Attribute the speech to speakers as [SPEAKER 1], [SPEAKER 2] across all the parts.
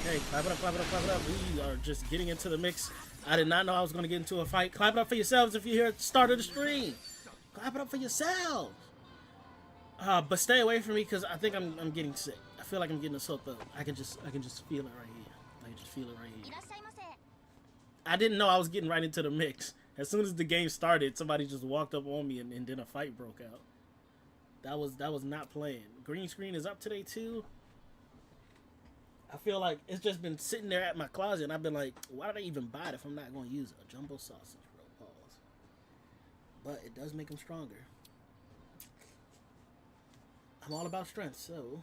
[SPEAKER 1] Hey, clap it up, clap it up, clap it up. We are just getting into the mix. I did not know I was going to get into a fight. Clap it up for yourselves if you're here at the start of the stream. Clap it up for yourselves. But stay away from me because I think I'm getting sick. I feel like I'm getting a sore throat. I can just feel it right here. I can just feel it right here. I didn't know I was getting right into the mix. As soon as the game started, somebody just walked up on me and then a fight broke out. That was not playing. Green screen is up today too. I feel like it's just been sitting there at my closet, and I've been like, why did I even buy it if I'm not going to use it? A jumbo sausage, bro. Pause. But it does make them stronger. I'm all about strength, so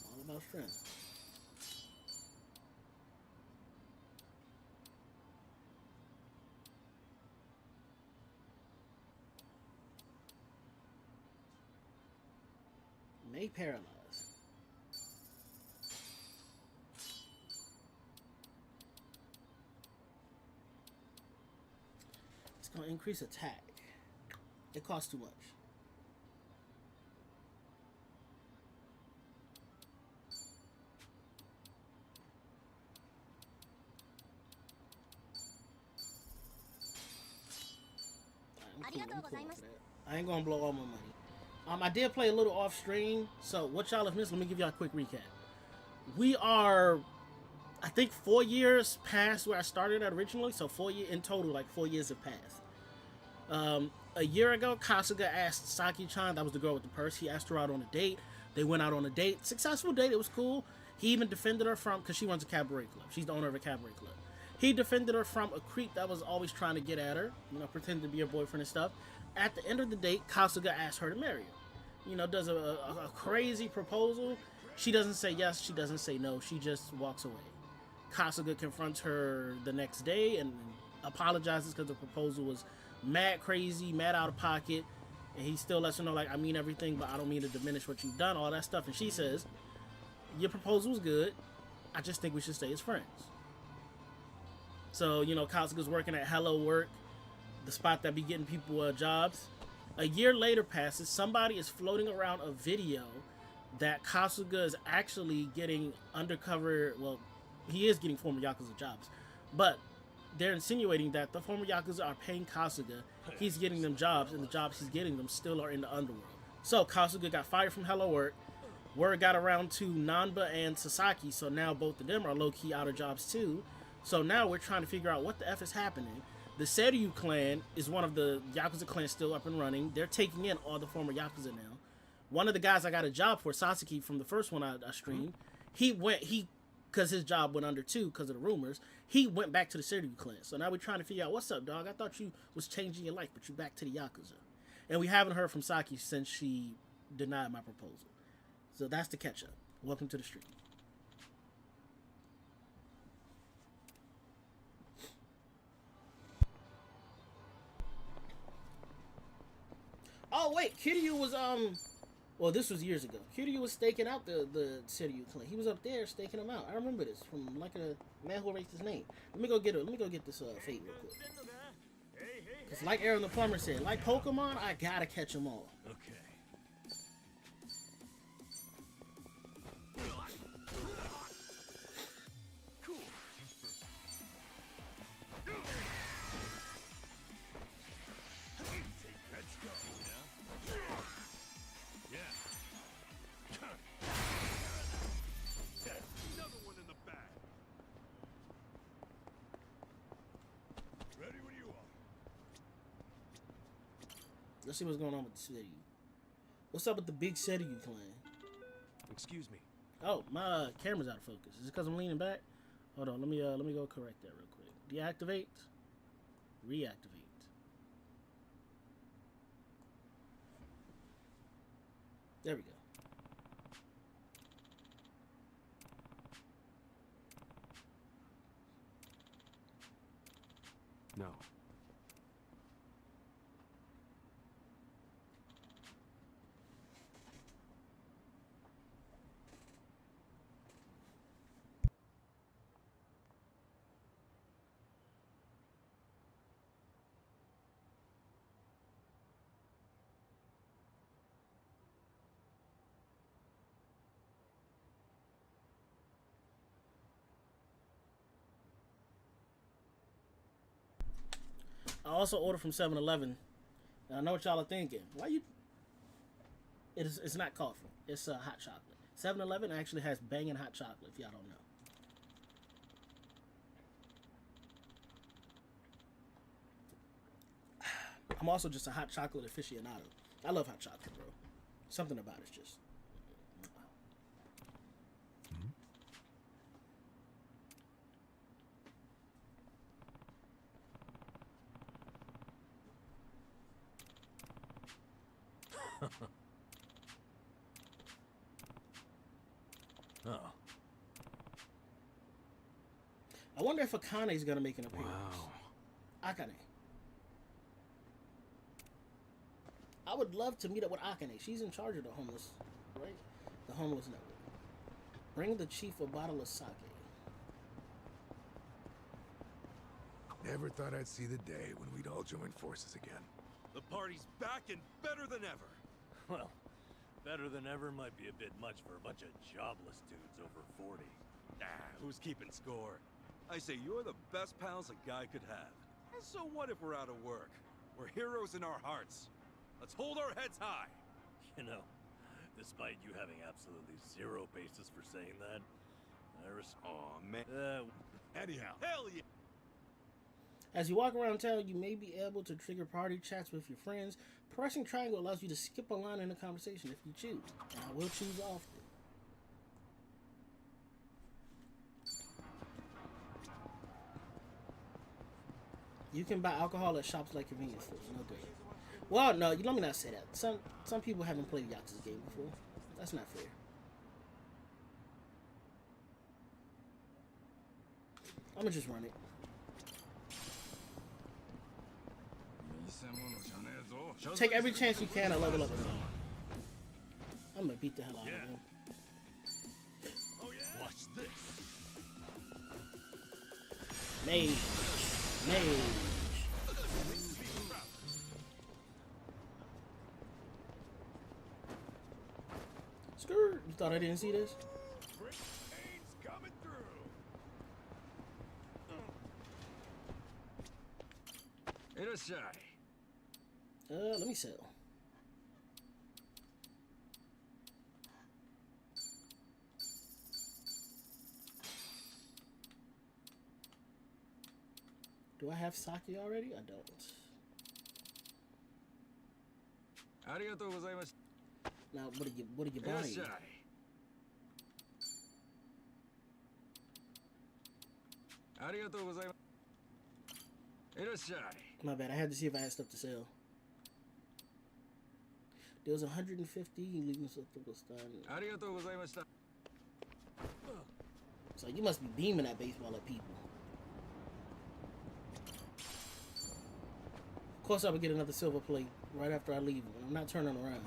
[SPEAKER 1] all about strength. May paralyze. It's going to increase attack. It costs too much. Right, I'm cool for that. I ain't gonna blow all my money. I did play a little off stream, so what y'all have missed, let me give y'all a quick recap. We are, I think, 4 years past where I started at originally, so 4 years in total, like 4 years have passed. A year ago, Kasuga asked Saki-chan, that was the girl with the purse, he asked her out on a date. They went out on a date, successful date, it was cool. He even defended her from, because she runs a cabaret club, she's the owner of a cabaret club. He defended her from a creep that was always trying to get at her, pretending to be her boyfriend and stuff. At the end of the date, Kasuga asked her to marry him. Does a crazy proposal. She doesn't say yes, she doesn't say no, she just walks away. Kasuga confronts her the next day and apologizes because the proposal was mad crazy, mad out of pocket, and he still lets her know, like, I mean everything, but I don't mean to diminish what you've done, all that stuff. And she says, your proposal was good, I just think we should stay as friends. So, Kasuga's working at Hello Work, the spot that be getting people jobs. A year later passes, somebody is floating around a video that Kasuga is actually getting undercover, well, he is getting former Yakuza jobs, but they're insinuating that the former Yakuza are paying Kasuga, he's getting them jobs, and the jobs he's getting them still are in the underworld. So Kasuga got fired from Hello Work, word got around to Nanba and Sasaki, so now both of them are low-key out of jobs too. So now we're trying to figure out what the F is happening. The Seiryu clan is one of the Yakuza clans still up and running. They're taking in all the former Yakuza now. One of the guys I got a job for, Sasaki, from the first one I streamed, because his job went under too, because of the rumors, he went back to the Seiryu clan. So now we're trying to figure out, what's up, dog? I thought you was changing your life, but you back to the Yakuza. And we haven't heard from Saki since she denied my proposal. So that's the catch up. Welcome to the stream. Oh wait, Kiryu was well, this was years ago. Kiryu was staking out the Seiryu clan. He was up there staking them out. I remember this from like a man who erased his name. Let me go get it. Let me go get this fate real quick. Cause like Aaron the plumber said, like Pokemon, I gotta catch them all.
[SPEAKER 2] Okay. Cool. Let's go. Yeah. Yeah. Another one in the back. Ready when you are.
[SPEAKER 1] Let's see what's going on with the Seiryu. What's up with the big Seiryu clan?
[SPEAKER 2] Excuse me.
[SPEAKER 1] Oh, my camera's out of focus. Is it because I'm leaning back? Hold on, let me go correct that real quick. Deactivate. Reactivate. There we go.
[SPEAKER 2] No.
[SPEAKER 1] also order from 7-Eleven. And I know what y'all are thinking. Why you? It's not coffee. It's hot chocolate. 7-Eleven actually has banging hot chocolate. If y'all don't know. I'm also just a hot chocolate aficionado. I love hot chocolate, bro. Something about it's just.
[SPEAKER 3] Oh.
[SPEAKER 1] I wonder if Akane is gonna make an appearance.
[SPEAKER 3] Wow.
[SPEAKER 1] Akane. I would love to meet up with Akane. She's in charge of the homeless, right? The homeless network. Bring the chief a bottle of sake.
[SPEAKER 4] Never thought I'd see the day when we'd all join forces again.
[SPEAKER 2] The party's back and better than ever.
[SPEAKER 3] Well, better than ever might be a bit much for a bunch of jobless dudes over 40.
[SPEAKER 2] Nah, who's keeping score? I say you're the best pals a guy could have. And so what if we're out of work? We're heroes in our hearts. Let's hold our heads high.
[SPEAKER 3] You know, despite you having absolutely zero basis for saying that, I respect.
[SPEAKER 2] Aw, man.
[SPEAKER 4] Anyhow,
[SPEAKER 2] Hell yeah.
[SPEAKER 1] As you walk around town, you may be able to trigger party chats with your friends. Pressing triangle allows you to skip a line in the conversation if you choose. And I will choose often. You can buy alcohol at shops like convenience stores. No good. Well, no, let me not say that. Some people haven't played Yakuza game before. That's not fair. I'm gonna just run it. Take every chance you can to level up. I'm gonna beat the hell out of him.
[SPEAKER 2] Oh yeah.
[SPEAKER 3] Watch this.
[SPEAKER 1] Mage. Skirt. You thought I didn't see this?
[SPEAKER 2] Great pain's coming through.
[SPEAKER 1] Let me sell. Do I have sake already? I don't. Now, what are you buying? My bad. I had to see if I had stuff to sell. There was 150 leaving something was done. So you must be beaming that baseball at people. Of course, I would get another silver plate right after I leave. I'm not turning around.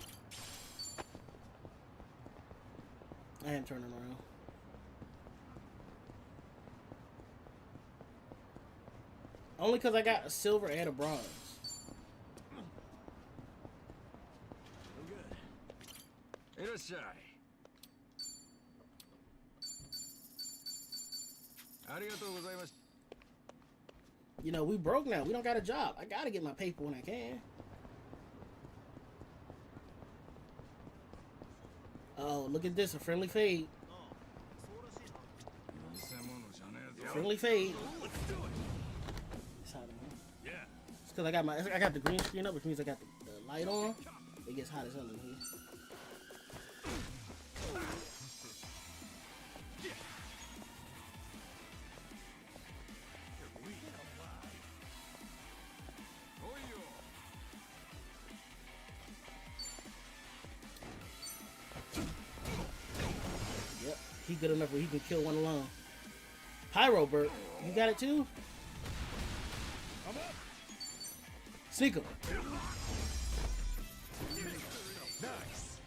[SPEAKER 1] I am turning around. Only because I got a silver and a bronze. You know, we broke now. We don't got a job. I gotta get my paper when I can. Oh, look at this. A friendly fade. Friendly fade.
[SPEAKER 2] Let's do it.
[SPEAKER 1] It's hot in here.
[SPEAKER 2] Yeah.
[SPEAKER 1] It's because I got the green screen up, which means I got the light on. It gets hot as hell in here. Yep, he good enough where he can kill one alone. Pyro Burt, you got it too? Sneak him.
[SPEAKER 3] Nice.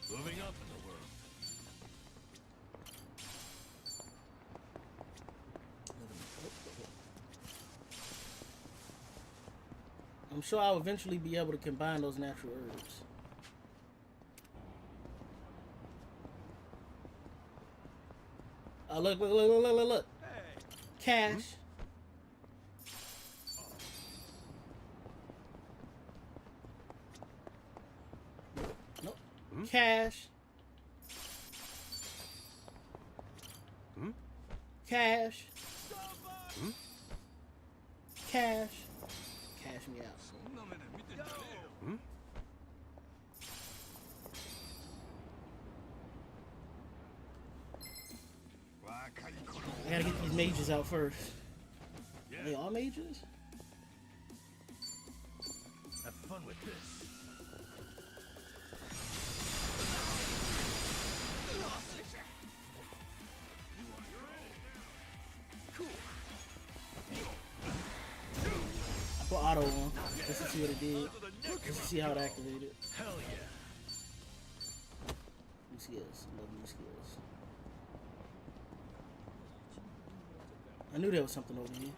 [SPEAKER 3] Moving up in the world.
[SPEAKER 1] I'm sure I'll eventually be able to combine those natural herbs. Oh, look.
[SPEAKER 2] Hey.
[SPEAKER 1] Cash. Cash. Cash. Cash. Cash me out. I gotta get these mages out first. Are they all mages?
[SPEAKER 3] Have fun with this.
[SPEAKER 1] I put auto on just to see what it did. Just to see how it activated.
[SPEAKER 3] Hell yeah.
[SPEAKER 1] New skills. Love new skills. I knew there was something over here.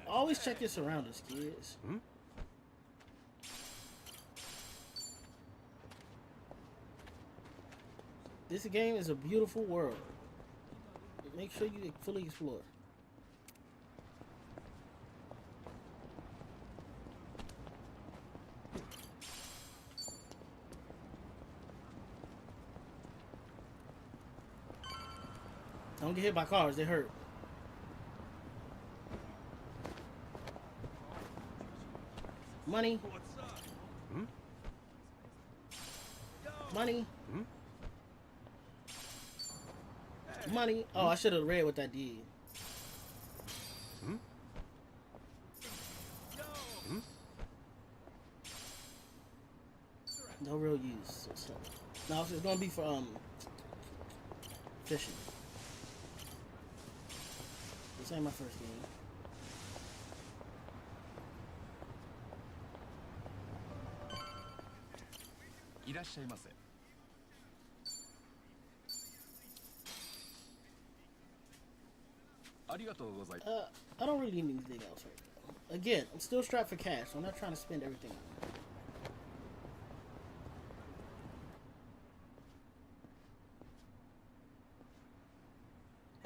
[SPEAKER 1] Always check your surroundings, kids. This game is a beautiful world. Make sure you fully explore. Don't get hit by cars, they hurt. Money.
[SPEAKER 2] What's up?
[SPEAKER 1] Money. Money. Oh, I should have read what that did. No real use. No, it's gonna be for fishing. This ain't my first game. I don't really need anything else right now. Again, I'm still strapped for cash, so I'm not trying to spend everything on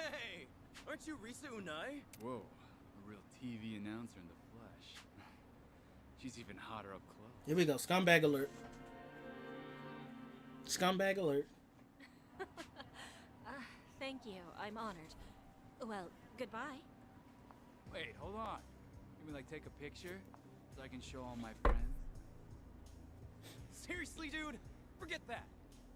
[SPEAKER 1] it.
[SPEAKER 5] Hey, aren't you Risa Unai?
[SPEAKER 6] Whoa, a real TV announcer in the flesh. She's even hotter up close.
[SPEAKER 1] Here we go. Scumbag alert. Scumbag alert.
[SPEAKER 7] Thank you. I'm honored. Well, goodbye.
[SPEAKER 6] Wait, hold on. You mean like take a picture so I can show all my friends?
[SPEAKER 5] Seriously, dude? Forget that.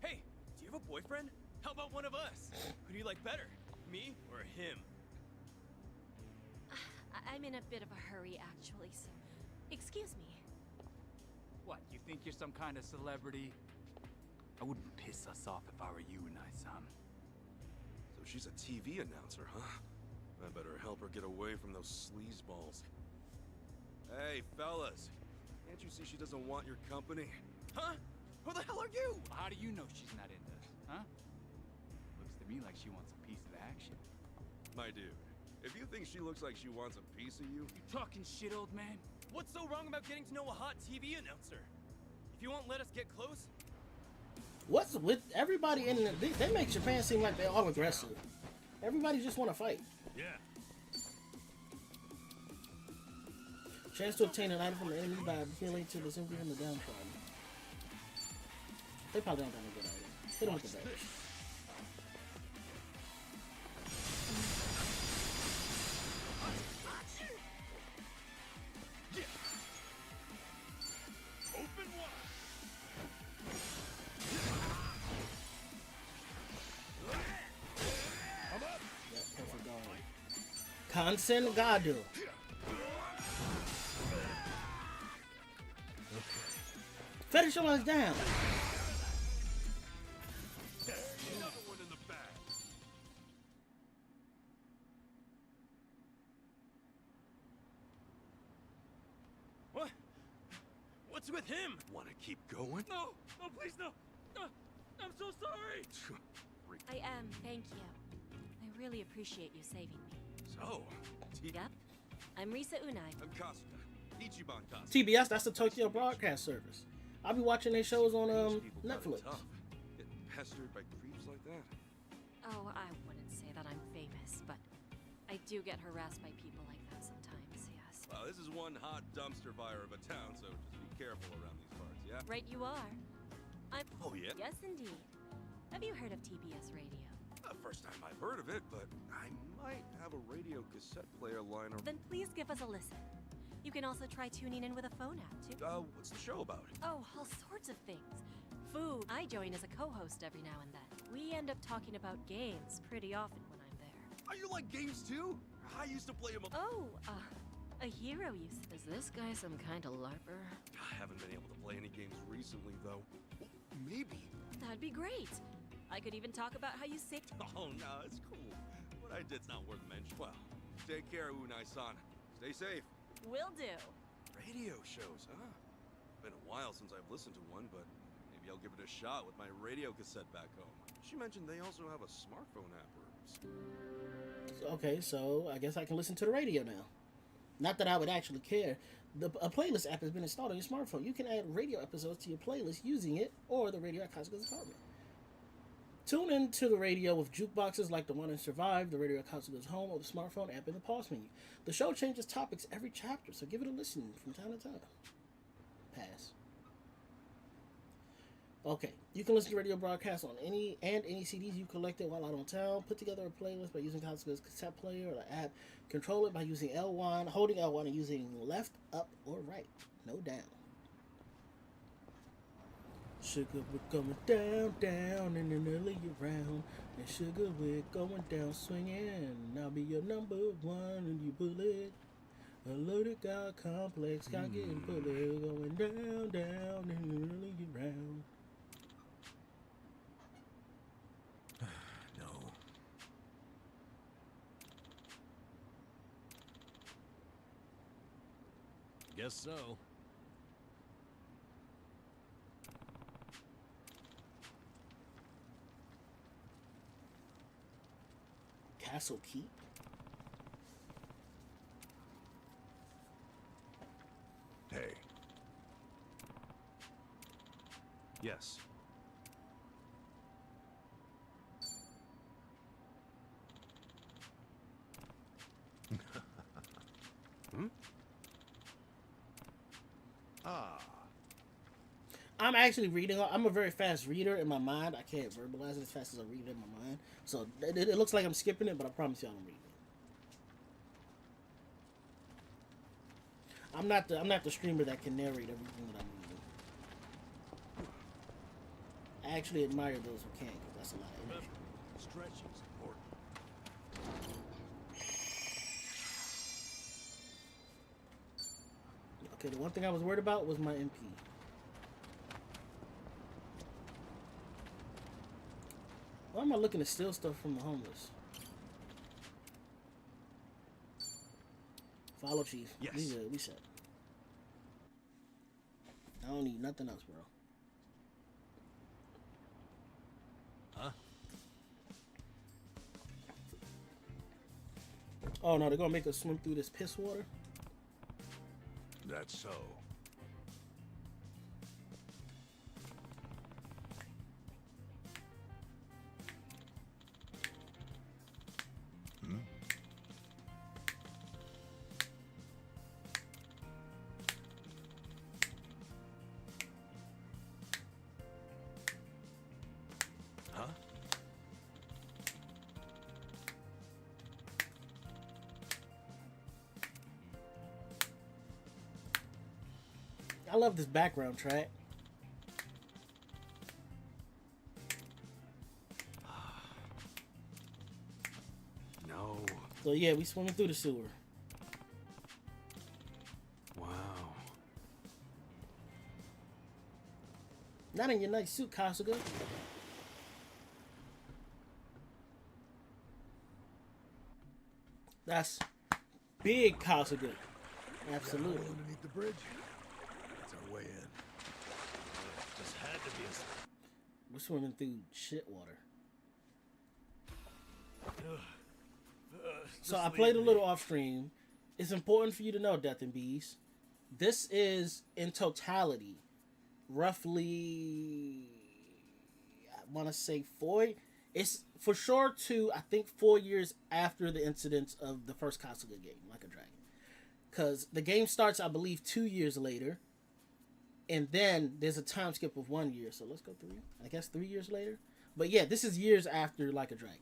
[SPEAKER 5] Hey, do you have a boyfriend? How about one of us? Who do you like better? Me or him?
[SPEAKER 7] I'm in a bit of a hurry, actually, so excuse me.
[SPEAKER 6] What, you think you're some kind of celebrity? I wouldn't piss us off if I were you, Nai-san.
[SPEAKER 2] So she's a TV announcer, huh? I better help her get away from those sleazeballs. Hey, fellas. Can't you see she doesn't want your company?
[SPEAKER 5] Huh? Who the hell are you?
[SPEAKER 6] How do you know she's not into us, huh? Looks to me like she wants a piece of the action.
[SPEAKER 2] My dude, if you think she looks like she wants a piece of you...
[SPEAKER 6] You talking shit, old man?
[SPEAKER 5] What's so wrong about getting to know a hot TV announcer? If you won't let us get close...
[SPEAKER 1] What's with everybody in the... They make Japan seem like they're all aggressive. Everybody just want to fight.
[SPEAKER 3] Yeah.
[SPEAKER 1] Chance to obtain an item from the enemy by appealing to the sympathy from the downtrodden. They probably don't got a good item. Hit them with the badge.
[SPEAKER 3] Open wide.
[SPEAKER 1] Yeah, perfect guard. Kansen Gado. Finish your ones down.
[SPEAKER 2] Another one in the bag.
[SPEAKER 5] What? What's with him?
[SPEAKER 2] Want to keep going?
[SPEAKER 5] No! No, please, no! I'm so sorry!
[SPEAKER 7] I am, thank you. I really appreciate you saving me.
[SPEAKER 2] So,
[SPEAKER 7] Yep. I'm Risa Unai.
[SPEAKER 2] I'm Kasuga. Ichiban Kasuga.
[SPEAKER 1] TBS, that's the Tokyo Broadcast Service. I'll be watching their shows on
[SPEAKER 2] Those people kinda
[SPEAKER 1] Netflix.
[SPEAKER 2] tough. Getting pestered by creeps like that.
[SPEAKER 7] Oh, I wouldn't say that I'm famous, but I do get harassed by people like that sometimes, yes.
[SPEAKER 2] Well, this is one hot dumpster fire of a town, so just be careful around these parts, yeah?
[SPEAKER 7] Right you are.
[SPEAKER 2] Oh, yeah?
[SPEAKER 7] Yes, indeed. Have you heard of TBS Radio?
[SPEAKER 2] First time I've heard of it, but I might have a radio cassette player lying around.
[SPEAKER 7] Then please give us a listen. You can also try tuning in with a phone app, too.
[SPEAKER 2] What's the show about?
[SPEAKER 7] Oh, all sorts of things. Food. I join as a co-host every now and then. We end up talking about games pretty often when I'm there.
[SPEAKER 2] Are you like games too? I used to play them.
[SPEAKER 7] Oh, a hero you said. Is this guy some kind of LARPer?
[SPEAKER 2] I haven't been able to play any games recently, though. Maybe.
[SPEAKER 7] That'd be great. I could even talk about how you saved.
[SPEAKER 2] Oh, no, it's cool. What I did's not worth mentioning. Well, take care, Unai-san. Stay safe.
[SPEAKER 7] Will do.
[SPEAKER 2] Radio shows, huh? Been a while since I've listened to one, but maybe I'll give it a shot with my radio cassette back home. She mentioned they also have a smartphone app.
[SPEAKER 1] Okay, so I guess I can listen to the radio now. Not that I would actually care. A playlist app has been installed on your smartphone. You can add radio episodes to your playlist using it or the radio at Kasuga's apartment. Tune into the radio with jukeboxes like the one in Survive, the radio at Kasuga's home, or the smartphone app in the pause menu. The show changes topics every chapter, so give it a listen from time to time. Pass. Okay, you can listen to radio broadcasts on any CDs you collected while out on town. Put together a playlist by using Kasuga's cassette player or the app. Control it by using L1, holding L1 and using left, up, or right. No down. Sugar, we're going down, down, and then early around. And sugar, we're going down swinging. I'll be your number one, and you bullet. A loaded God complex, got getting bullet. Going down, down, and then early around.
[SPEAKER 4] No.
[SPEAKER 3] Guess so.
[SPEAKER 1] Castle Keep?
[SPEAKER 4] Hey.
[SPEAKER 2] Yes. Hmm?
[SPEAKER 4] Ah.
[SPEAKER 1] I'm actually reading. I'm a very fast reader in my mind. I can't verbalize it as fast as I read it in my mind. So it looks like I'm skipping it, but I promise y'all I'm reading it. I'm not the streamer that can narrate everything that I'm reading. I actually admire those who can, because that's a lot of energy.
[SPEAKER 3] Stretching is important.
[SPEAKER 1] Okay, the one thing I was worried about was my MP. Why am I looking to steal stuff from the homeless? Follow Chief.
[SPEAKER 2] Yes.
[SPEAKER 1] We good. We set. I don't need nothing else, bro.
[SPEAKER 3] Huh?
[SPEAKER 1] Oh no, they're gonna make us swim through this piss water?
[SPEAKER 4] That's so.
[SPEAKER 2] Huh?
[SPEAKER 1] I love this background track.
[SPEAKER 2] No.
[SPEAKER 1] So yeah, we swimming through the sewer.
[SPEAKER 2] Wow.
[SPEAKER 1] Not in your nice suit, Kasuga. That's big Kasuga. Absolutely.
[SPEAKER 4] Down underneath the bridge. That's our way in.
[SPEAKER 3] Just had to be a...
[SPEAKER 1] We're swimming through shit water. So I played a little off stream. It's important for you to know, Death and Bees. This is in totality, roughly, I want to say 4. It's for sure I think 4 years after the incidents of the first Kasuga game, Like a Dragon. Because the game starts, I believe, 2 years later. and then there's a time skip of 1 year. So let's go 3. I guess 3 years later. But yeah, this is years after Like a Dragon.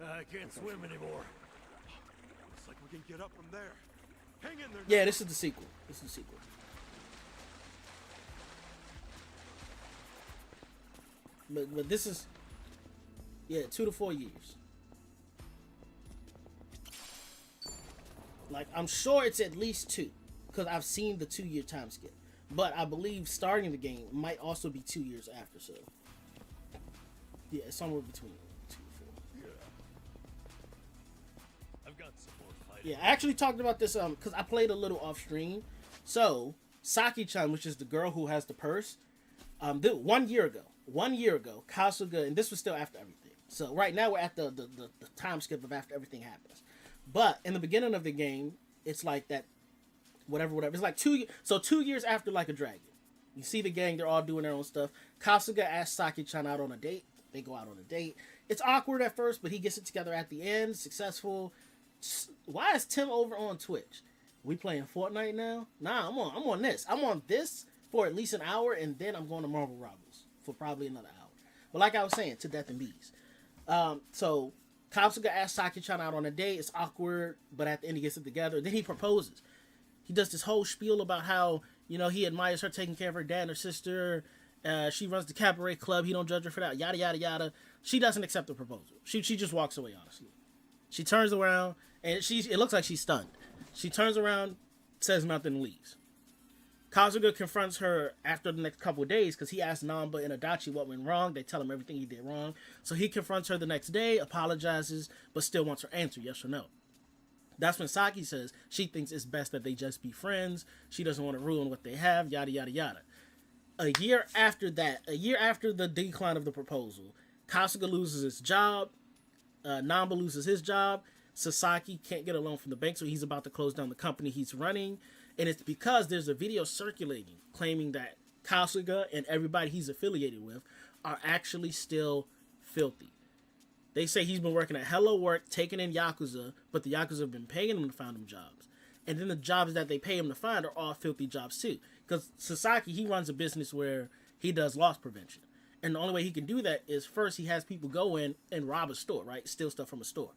[SPEAKER 3] I can't swim anymore.
[SPEAKER 2] Looks like we can get up from there. Hang in there.
[SPEAKER 1] Yeah, this is the sequel. This is the sequel. But this is, yeah, 2 to 4 years. Like, I'm sure it's at least 2, because I've seen the 2-year time skip. But I believe starting the game might also be 2 years after, so yeah, it's somewhere between 2 and 4.
[SPEAKER 3] Yeah. I've got some more fighting.
[SPEAKER 1] Yeah, I actually talked about this because I played a little off stream. So Saki-chan, which is the girl who has the purse, 1 year ago, Kasuga, and this was still after everything. So right now we're at the time skip of after everything happens. But in the beginning of the game, it's like that, whatever. It's like 2 years after Like a Dragon. You see the gang, they're all doing their own stuff. Kasuga asks Saki-chan out on a date. They go out on a date. It's awkward at first, but he gets it together at the end. Successful. Why is Tim over on Twitch? We playing Fortnite now? Nah, I'm on this. I'm on this for at least an hour, and then I'm going to Marvel Rivals for probably another hour. But like I was saying, to death and bees. So Kasuga asks Saki-chan out on a date. It's awkward, but at the end he gets it together. Then he proposes. He does this whole spiel about how, you know, he admires her taking care of her dad and her sister. She runs the cabaret club. He don't judge her for that. Yada, yada, yada. She doesn't accept the proposal. She just walks away, honestly. She turns around, and it looks like she's stunned. She turns around, says nothing, and leaves. Kasuga confronts her after the next couple of days because he asked Namba and Adachi what went wrong. They tell him everything he did wrong. So he confronts her the next day, apologizes, but still wants her answer, yes or no. That's when Saki says she thinks it's best that they just be friends. She doesn't want to ruin what they have, yada, yada, yada. A year after the decline of the proposal, Kasuga loses his job. Namba loses his job. Sasaki can't get a loan from the bank, so he's about to close down the company he's running. And it's because there's a video circulating claiming that Kasuga and everybody he's affiliated with are actually still filthy. They say he's been working at Hello Work, taking in Yakuza, but the Yakuza have been paying him to find him jobs. And then the jobs that they pay him to find are all filthy jobs too. Because Sasaki, he runs a business where he does loss prevention. And the only way he can do that is first he has people go in and rob a store, right? Steal stuff from a store.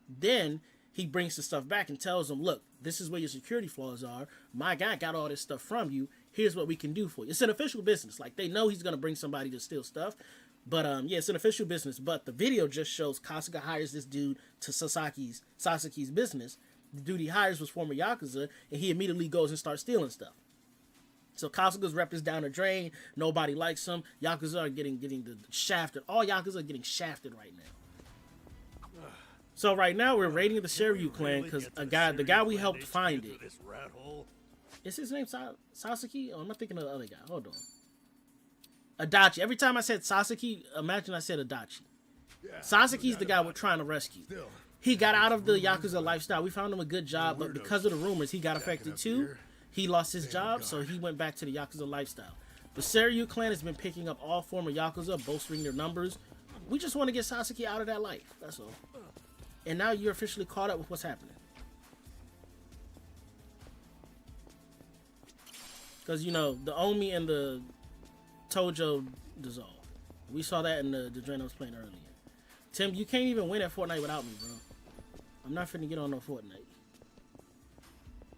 [SPEAKER 1] Then he brings the stuff back and tells them, look, this is where your security flaws are. My guy got all this stuff from you. Here's what we can do for you. It's an official business. Like, they know he's going to bring somebody to steal stuff. But, yeah, it's an official business. But the video just shows Kasuga hires this dude to Sasaki's business. The dude he hires was former Yakuza, and he immediately goes and starts stealing stuff. So Kasuga's rep is down the drain. Nobody likes him. Yakuza are getting shafted. All Yakuza are getting shafted right now. So right now we're raiding the Shiryu clan because the guy we helped find it. Is his name Sasaki? Or am I thinking of the other guy? Hold on. Adachi. Every time I said Sasaki, imagine I said Adachi. Sasaki's the guy we're trying to rescue. He got out of the Yakuza lifestyle. We found him a good job, but because of the rumors, he got affected too. He lost his job, so he went back to the Yakuza lifestyle. The Shiryu clan has been picking up all former Yakuza, bolstering their numbers. We just want to get Sasaki out of that life. That's all. And now you're officially caught up with what's happening. Because, you know, the Omi and the Tojo dissolved. We saw that in the drain I was playing earlier. Tim, you can't even win at Fortnite without me, bro. I'm not finna get on no Fortnite.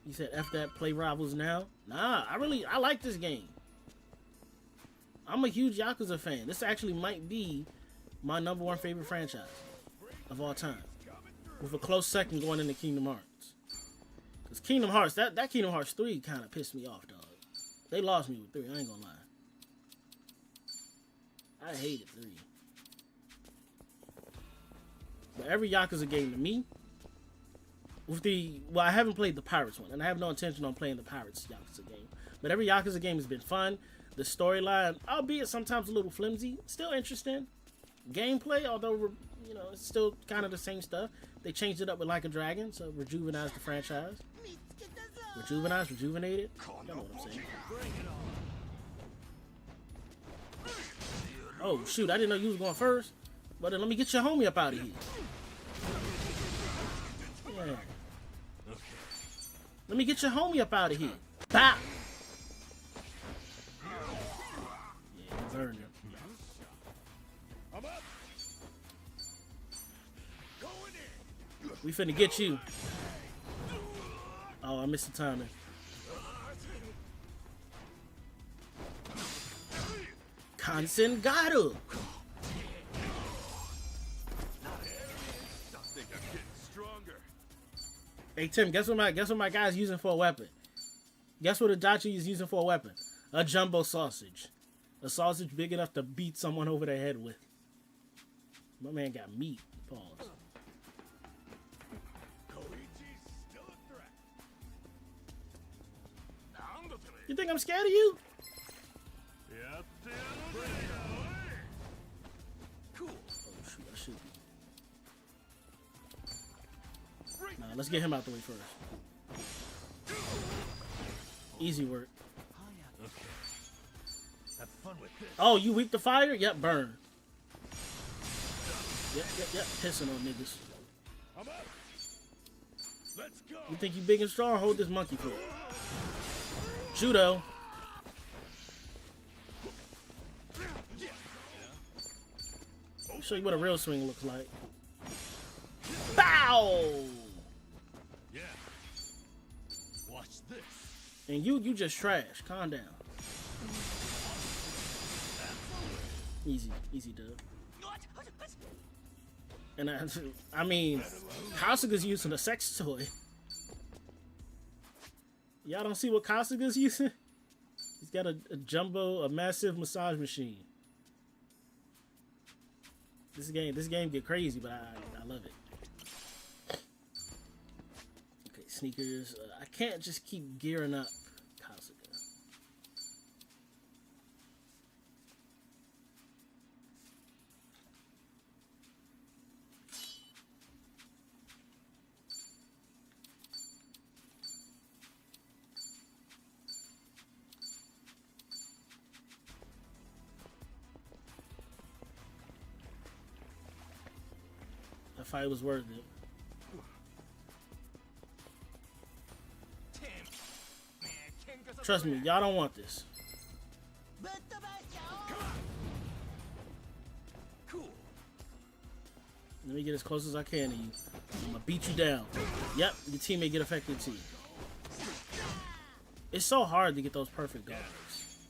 [SPEAKER 1] You said F that, play Rivals now? Nah, I like this game. I'm a huge Yakuza fan. This actually might be my #1 favorite franchise of all time. With a close second going into Kingdom Hearts. Because Kingdom Hearts, that Kingdom Hearts 3 kind of pissed me off, dog. They lost me with 3, I ain't gonna lie. I hated 3. But every Yakuza game to me, I haven't played the Pirates one, and I have no intention on playing the Pirates Yakuza game. But every Yakuza game has been fun. The storyline, albeit sometimes a little flimsy, still interesting. Gameplay, although, you know, it's still kind of the same stuff. They changed it up with Like a Dragon, so rejuvenized the franchise. Rejuvenated. Y'all know what I'm saying. Oh, shoot, I didn't know you was going first. But then let me get your homie up out of here. Yeah. Let me get your homie up out of here. Bop! burning.
[SPEAKER 4] I'm up. Going in.
[SPEAKER 1] We finna get you. Oh, I missed the timing. Kansengaru.
[SPEAKER 2] I think I'm getting stronger.
[SPEAKER 1] Hey Tim, guess what my guy's using for a weapon? Guess what Adachi is using for a weapon? A jumbo sausage. A sausage big enough to beat someone over the head with. My man got meat. Pause.
[SPEAKER 4] Koichi's still a threat.
[SPEAKER 1] You think I'm scared of you?
[SPEAKER 5] Cool.
[SPEAKER 1] Oh shoot, I should be. Nah, let's get him out the way first. Easy work.
[SPEAKER 4] Okay. Have fun with this.
[SPEAKER 1] Oh, you weak to fire? Yep, burn. Yep. Pissing on niggas.
[SPEAKER 4] I'm up. Let's go.
[SPEAKER 1] You think you big and strong? Hold this monkey foot. Judo. Show you what a real swing looks like. Bow!
[SPEAKER 4] Yeah. Watch this.
[SPEAKER 1] And you just trash. Calm down. Easy dub. And I mean, Kasuga's using a sex toy. Y'all don't see what Kasuga's using? He's got a massive massage machine. This game get crazy, but I love it. Okay, sneakers. I can't just keep gearing up Kasuga. That fight was worth it. Trust me, y'all don't want this.
[SPEAKER 5] Cool.
[SPEAKER 1] Let me get as close as I can to you. I'm gonna beat you down. Yep, your teammate get affected too. It's so hard to get those perfect guards.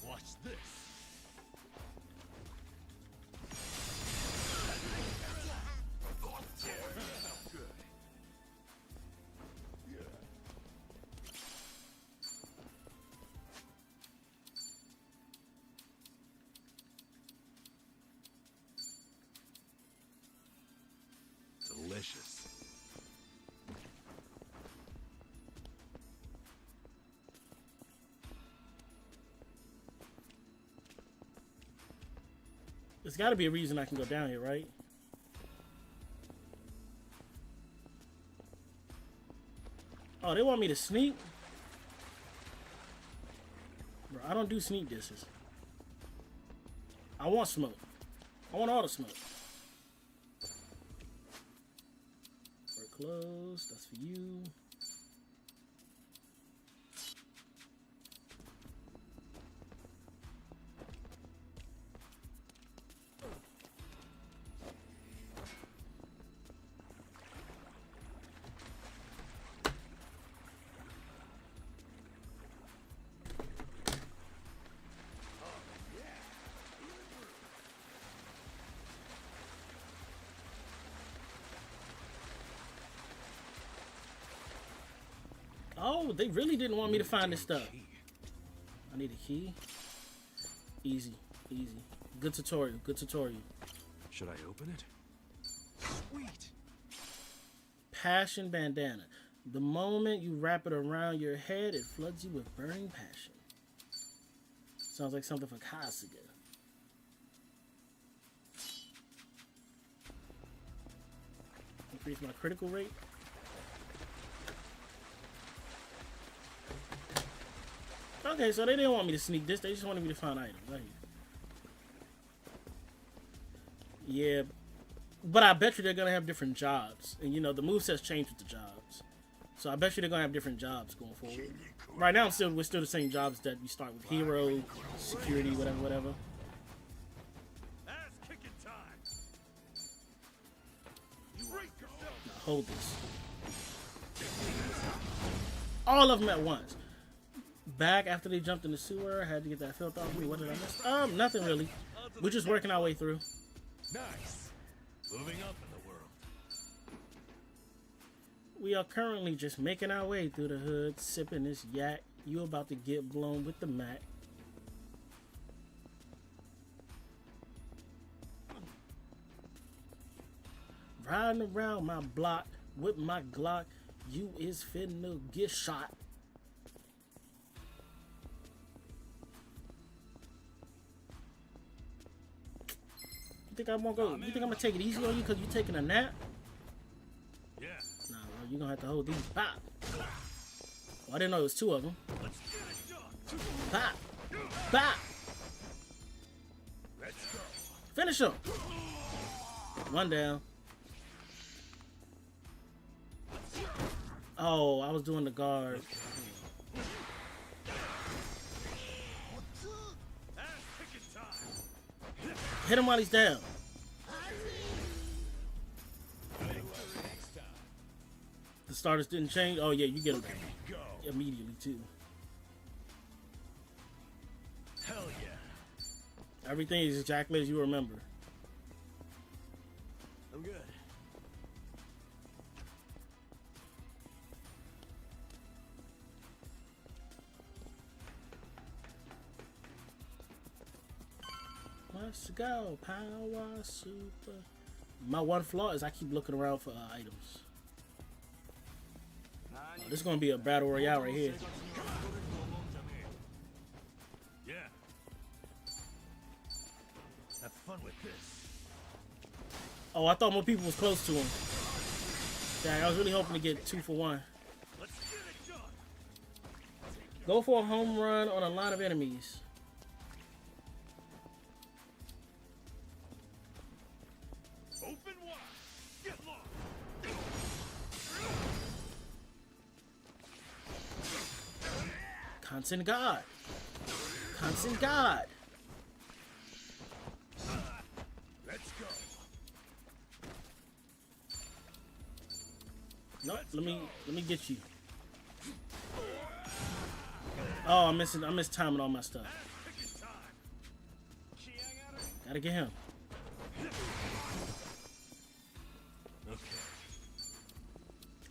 [SPEAKER 4] Watch this.
[SPEAKER 2] Delicious.
[SPEAKER 1] There's gotta be a reason I can go down here, right? Oh, they want me to sneak? Bro, I don't do sneak disses. I want smoke. I want all the smoke. We're close. That's for you. Oh, they really didn't want me to find this stuff. I need a key. Easy. Good tutorial.
[SPEAKER 2] Should I open it?
[SPEAKER 5] Sweet.
[SPEAKER 1] Passion bandana. The moment you wrap it around your head, it floods you with burning passion. Sounds like something for Kasuga. Increase my critical rate. Okay, so they didn't want me to sneak this. They just wanted me to find items. Right here. Yeah, but I bet you they're gonna have different jobs, and you know the movesets change with the jobs. So I bet you they're gonna have different jobs going forward. Right now, we're still the same jobs that we start with: hero, security, whatever.
[SPEAKER 3] Ass kicking time.
[SPEAKER 1] Now hold this. All of them at once. Back after they jumped in the sewer, had to get that filth off me. What did I miss? Nothing really. We're just working our way through.
[SPEAKER 3] Nice. Moving up in the world.
[SPEAKER 1] We are currently just making our way through the hood, sipping this yak. You about to get blown with the Mac. Riding around my block with my Glock. You is finna get shot. You think I'm gonna go? You think I'm gonna take it easy on you because you taking a nap?
[SPEAKER 3] Yeah.
[SPEAKER 1] Nah, bro, you gonna have to hold these. Pop. Oh, I didn't know it was two of them.
[SPEAKER 3] Let's get it done.
[SPEAKER 1] Pop. Pop.
[SPEAKER 3] Let's go.
[SPEAKER 1] Finish him. One down. Oh, I was doing the guard.
[SPEAKER 3] Ass kicking time.
[SPEAKER 1] Hit him while he's down. The starters didn't change. Oh yeah, you get him immediately too.
[SPEAKER 3] Hell yeah.
[SPEAKER 1] Everything is exactly as you remember.
[SPEAKER 3] I'm good.
[SPEAKER 1] Let's go, power super. My one flaw is I keep looking around for items. Oh, this is gonna be a battle royale right here.
[SPEAKER 3] Yeah.
[SPEAKER 4] Have fun with this.
[SPEAKER 1] Oh, I thought more people was close to him. Dang, I was really hoping to get 2 for 1.
[SPEAKER 3] Let's get it done.
[SPEAKER 1] Go for a home run on a line of enemies.
[SPEAKER 3] Open wide. Get lost.
[SPEAKER 1] Constant God. Constant God.
[SPEAKER 3] Let's go.
[SPEAKER 1] Nope, let me get you. Oh, I missed timing all my stuff.
[SPEAKER 3] Kicking time.
[SPEAKER 1] Gotta get him.
[SPEAKER 3] Okay.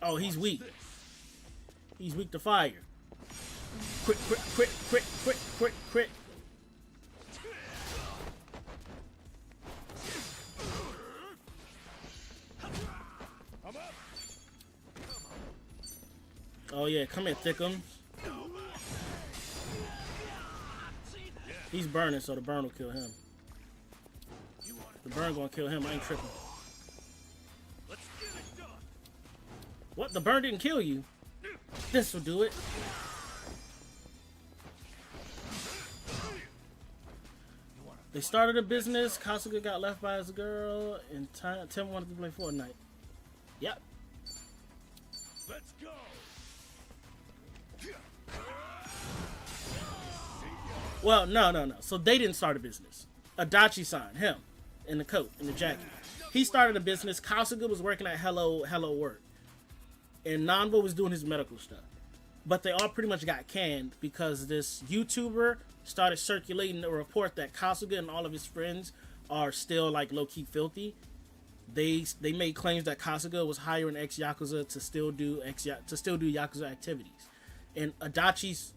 [SPEAKER 1] Oh, he's weak. He's weak to fire. Quick, quick, quick, quick, quick, quick, quick.
[SPEAKER 3] I'm up.
[SPEAKER 1] Oh yeah, come here, Thickums. He's burning, so the burn will kill him. The burn gonna kill him. I ain't tripping.
[SPEAKER 3] Let's get it done.
[SPEAKER 1] What? The burn didn't kill you? This will do it. They started a business. Kasuga got left by his girl, and Tim wanted to play Fortnite. Yep.
[SPEAKER 3] Let's go.
[SPEAKER 1] Well, no. So they didn't start a business. Adachi signed him in the coat, in the jacket. He started a business. Kasuga was working at Hello Work. And Nanba was doing his medical stuff. But they all pretty much got canned because this YouTuber started circulating a report that Kasuga and all of his friends are still like low-key filthy. They made claims that Kasuga was hiring ex-Yakuza to still do Yakuza activities. And Adachi's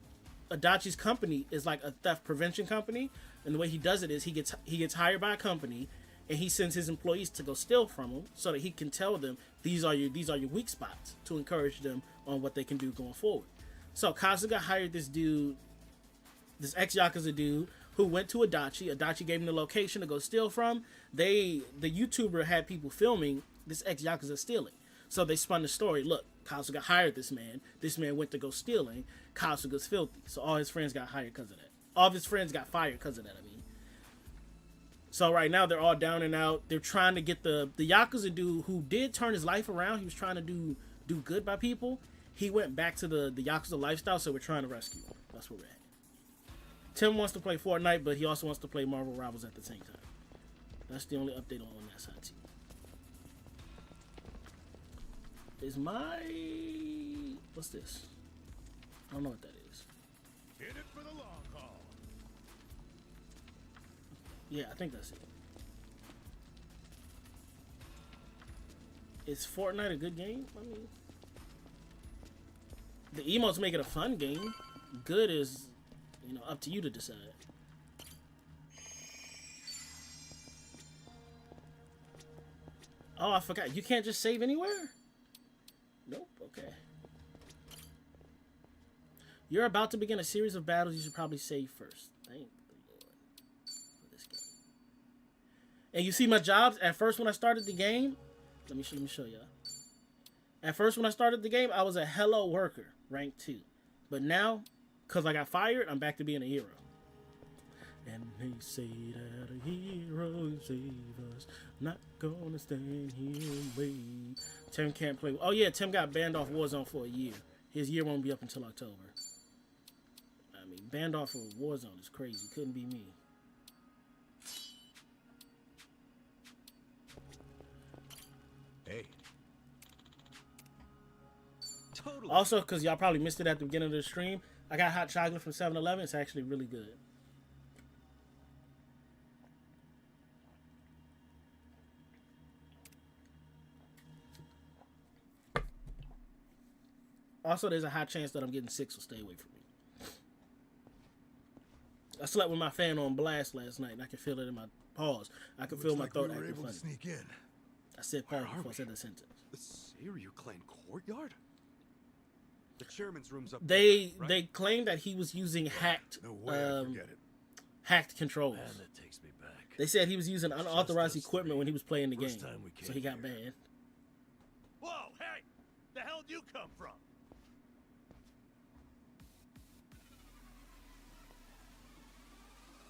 [SPEAKER 1] company is like a theft prevention company, and the way he does it is he gets hired by a company, and he sends his employees to go steal from them so that he can tell them these are your weak spots to encourage them on what they can do going forward. So Kasuga hired this dude, this ex-Yakuza dude, who went to Adachi. Adachi gave him the location to go steal from. The YouTuber had people filming this ex-Yakuza stealing. So they spun the story. Look, Kasuga hired this man. This man went to go stealing. Kasuga's filthy. So all his friends got hired because of that. All of his friends got fired because of that, I mean. So right now they're all down and out. They're trying to get the Yakuza dude who did turn his life around. He was trying to do good by people. he went back to the Yakuza lifestyle, so we're trying to rescue him. That's where we're at. Tim wants to play Fortnite, but he also wants to play Marvel Rivals at the same time. That's the only update on that side too. Is my... What's this? I don't know what that is.
[SPEAKER 4] Hit it for the long haul.
[SPEAKER 1] Yeah, I think that's it. Is Fortnite a good game? I mean... The emotes make it a fun game. Good is, you know, up to you to decide. Oh, I forgot. You can't just save anywhere? Nope. Okay. You're about to begin a series of battles. You should probably save first. Thank the Lord for this game. And you see my jobs? At first when I started the game, let me show y'all. At first when I started the game, I was a hello worker, rank 2. But now, because I got fired, I'm back to being a hero. And they say that a hero save us. Not gonna stand here and wait. Tim can't play. Oh yeah, Tim got banned off Warzone for a year. His year won't be up until October. I mean, banned off of Warzone is crazy. Couldn't be me.
[SPEAKER 4] Hey.
[SPEAKER 5] Totally.
[SPEAKER 1] Also, because y'all probably missed it at the beginning of the stream, I got hot chocolate from 7-Eleven. It's actually really good. Also, there's a high chance that I'm getting sick, so stay away from me. I slept with my fan on blast last night, and I can feel it in my paws. I can feel my throat
[SPEAKER 4] we were
[SPEAKER 1] acting
[SPEAKER 4] able
[SPEAKER 1] funny.
[SPEAKER 4] to sneak in.
[SPEAKER 1] I said pause
[SPEAKER 2] Where are
[SPEAKER 1] before I
[SPEAKER 2] we?
[SPEAKER 1] said the sentence.
[SPEAKER 2] The Seiryu clan courtyard? The chairman's room's up
[SPEAKER 1] They
[SPEAKER 2] there, right?
[SPEAKER 1] they claim that he was using hacked
[SPEAKER 4] No way I forget it.
[SPEAKER 1] hacked controls.
[SPEAKER 3] Man, that takes me back.
[SPEAKER 1] They said he was using unauthorized
[SPEAKER 3] Just us
[SPEAKER 1] equipment
[SPEAKER 3] three.
[SPEAKER 1] when he was playing the
[SPEAKER 3] First
[SPEAKER 1] game,
[SPEAKER 3] time we came
[SPEAKER 1] so he got
[SPEAKER 3] here.
[SPEAKER 1] banned.
[SPEAKER 3] Whoa, hey! The hell did you come from?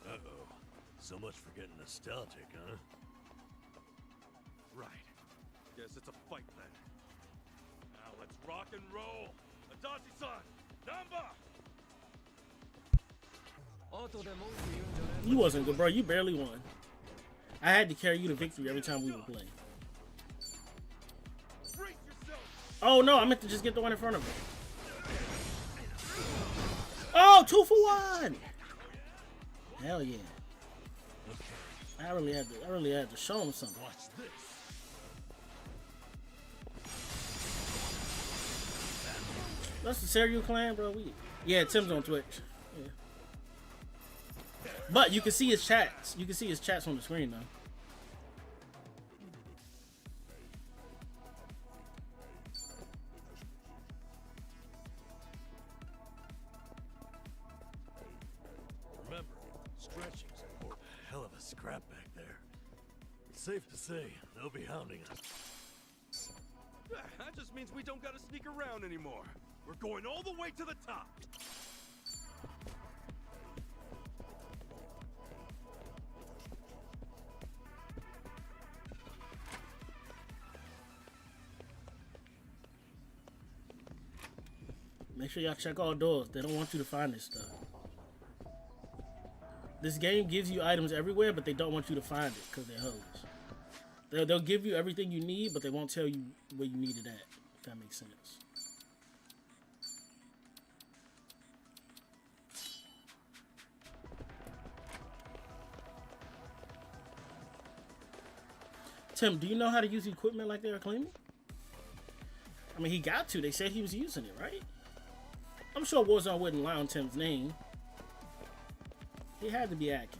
[SPEAKER 3] Uh-oh. So much for getting nostalgic, huh?
[SPEAKER 2] Right. Guess it's a fight then. Now let's rock and roll. Adachi-san, Namba!
[SPEAKER 1] You wasn't good, bro. You barely won. I had to carry you to victory every time we were playing.
[SPEAKER 2] Brace yourself!
[SPEAKER 1] Oh no, I meant to just get the one in front of him. Oh, 2 for 1! Hell yeah. I really had to show him something.
[SPEAKER 3] Watch this.
[SPEAKER 1] That's the Seiryu clan, bro. Yeah, Tim's on Twitch. Yeah. But you can see his chats. You can see his chats on the screen though.
[SPEAKER 3] Remember, stretching's important. Hell of a scrap back there. It's safe to say, they'll be hounding us.
[SPEAKER 2] That just means we don't gotta sneak around anymore. We're going all the way to the top.
[SPEAKER 1] Make sure y'all check all doors. They don't want you to find this stuff. This game gives you items everywhere, but they don't want you to find it because they're hoes. They'll give you everything you need, but they won't tell you where you need it at, if that makes sense. Tim, do you know how to use equipment like they are claiming? I mean, he got to. They said he was using it, right? I'm sure Warzone wouldn't lie on Tim's name. He had to be accurate.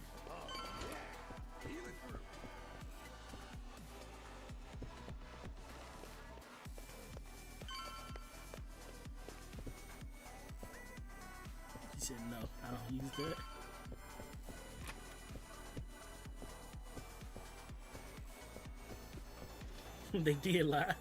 [SPEAKER 1] He said, no, I don't use that. They did lie.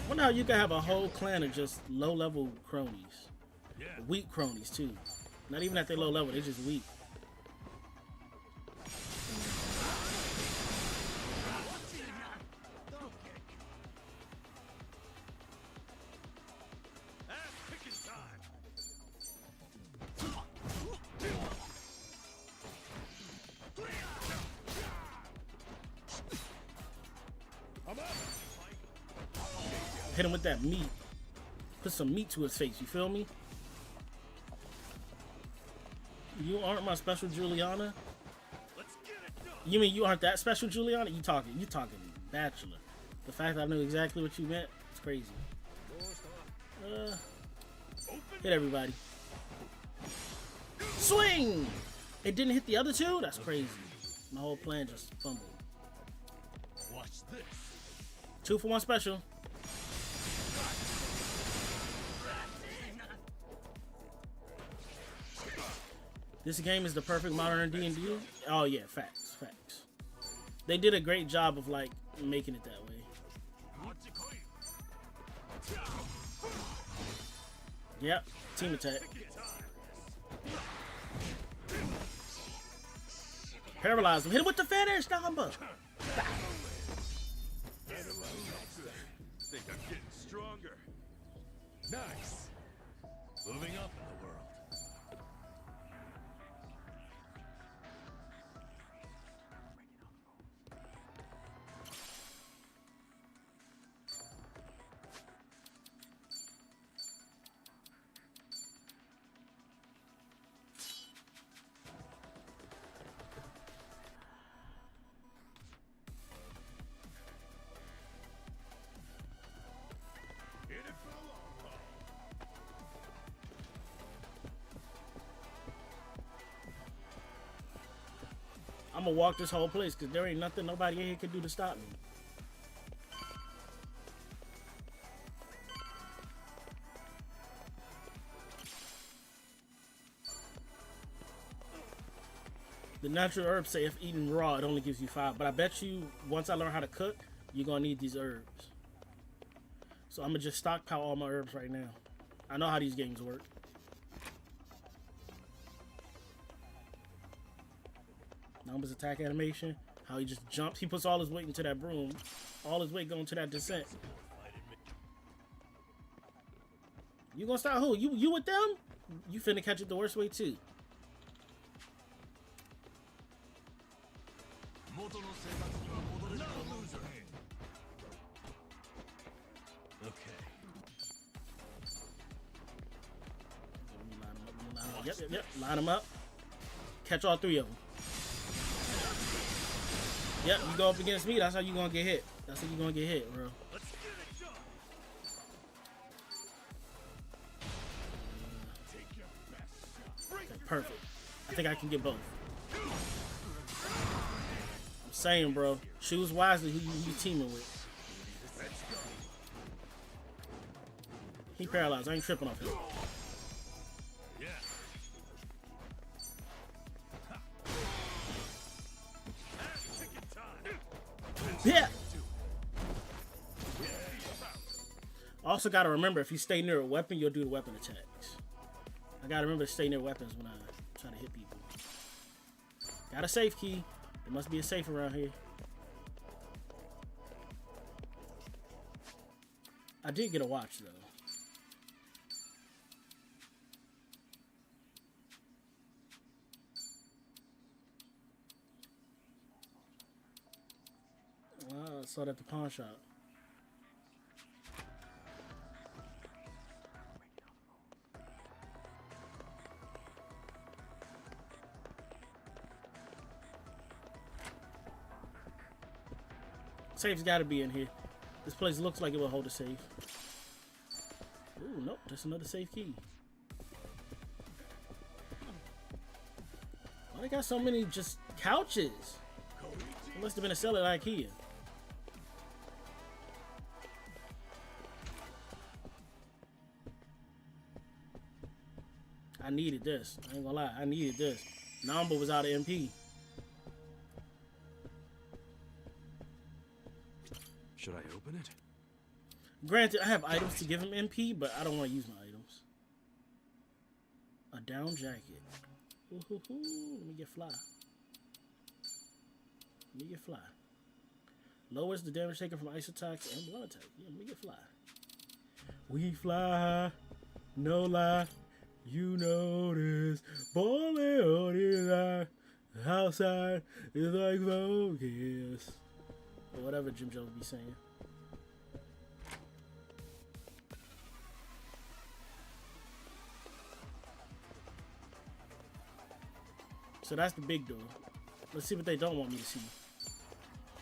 [SPEAKER 1] Wonder how you can have a whole clan of just low-level cronies.
[SPEAKER 3] Yeah.
[SPEAKER 1] Weak cronies, too. Not even at their low level, they just weak. Hit him with that meat. Put some meat to his face, you feel me? You aren't my special Juliana? You mean you aren't that special Juliana? You talking bachelor. The fact that I knew exactly what you meant, it's crazy. Hit everybody. Swing! It didn't hit the other two? That's crazy. My whole plan just fumbled.
[SPEAKER 3] Watch this.
[SPEAKER 1] 2 for 1 special. This game is the perfect modern D&D. Oh yeah, facts. They did a great job of like making it that way. Yep, team attack. Paralyze him. Hit him with the finish, Stomper.
[SPEAKER 2] Think I'm getting stronger.
[SPEAKER 3] Nice. Moving up in the world.
[SPEAKER 1] I'm gonna walk this whole place because there ain't nothing nobody in here can do to stop me. The natural herbs say if eaten raw, it only gives you 5. But I bet you once I learn how to cook, you're gonna need these herbs. So I'm gonna just stockpile all my herbs right now. I know how these games work. Numbers attack animation. How he just jumps. He puts all his weight into that broom. All his weight going to that descent. You gonna stop who? You with them? You finna catch it the worst way too. Yep. Line them up. Catch all 3 of them. Yep, you go up against me, that's how you gonna get hit. That's how you gonna get hit, bro. Okay, perfect. I think I can get both. I'm saying, bro, choose wisely who you teaming with. He paralyzed. I ain't tripping off him. Yeah. Also gotta remember, if you stay near a weapon, you'll do the weapon attacks. I gotta remember to stay near weapons when I try to hit people. Got a safe key. There must be a safe around here. I did get a watch though. I saw that at the pawn shop. Safe's got to be in here. This place looks like it will hold a safe. Ooh, nope, just another safe key. Why they got so many just couches? It must have been a seller at IKEA. I needed this. I ain't gonna lie. I needed this. Namba was out of MP.
[SPEAKER 2] Should I open it? Granted,
[SPEAKER 1] I have items to give him MP, but I don't want to use my items. A down jacket. Ooh, let me get fly. Let me get fly. Lowers the damage taken from ice attacks and blood attacks. Yeah, let me get fly. We fly, no lie. You know this. Balling on his eye. Outside is like focus. Or whatever Jim Jones be saying. So that's the big door. Let's see what they don't want me to see.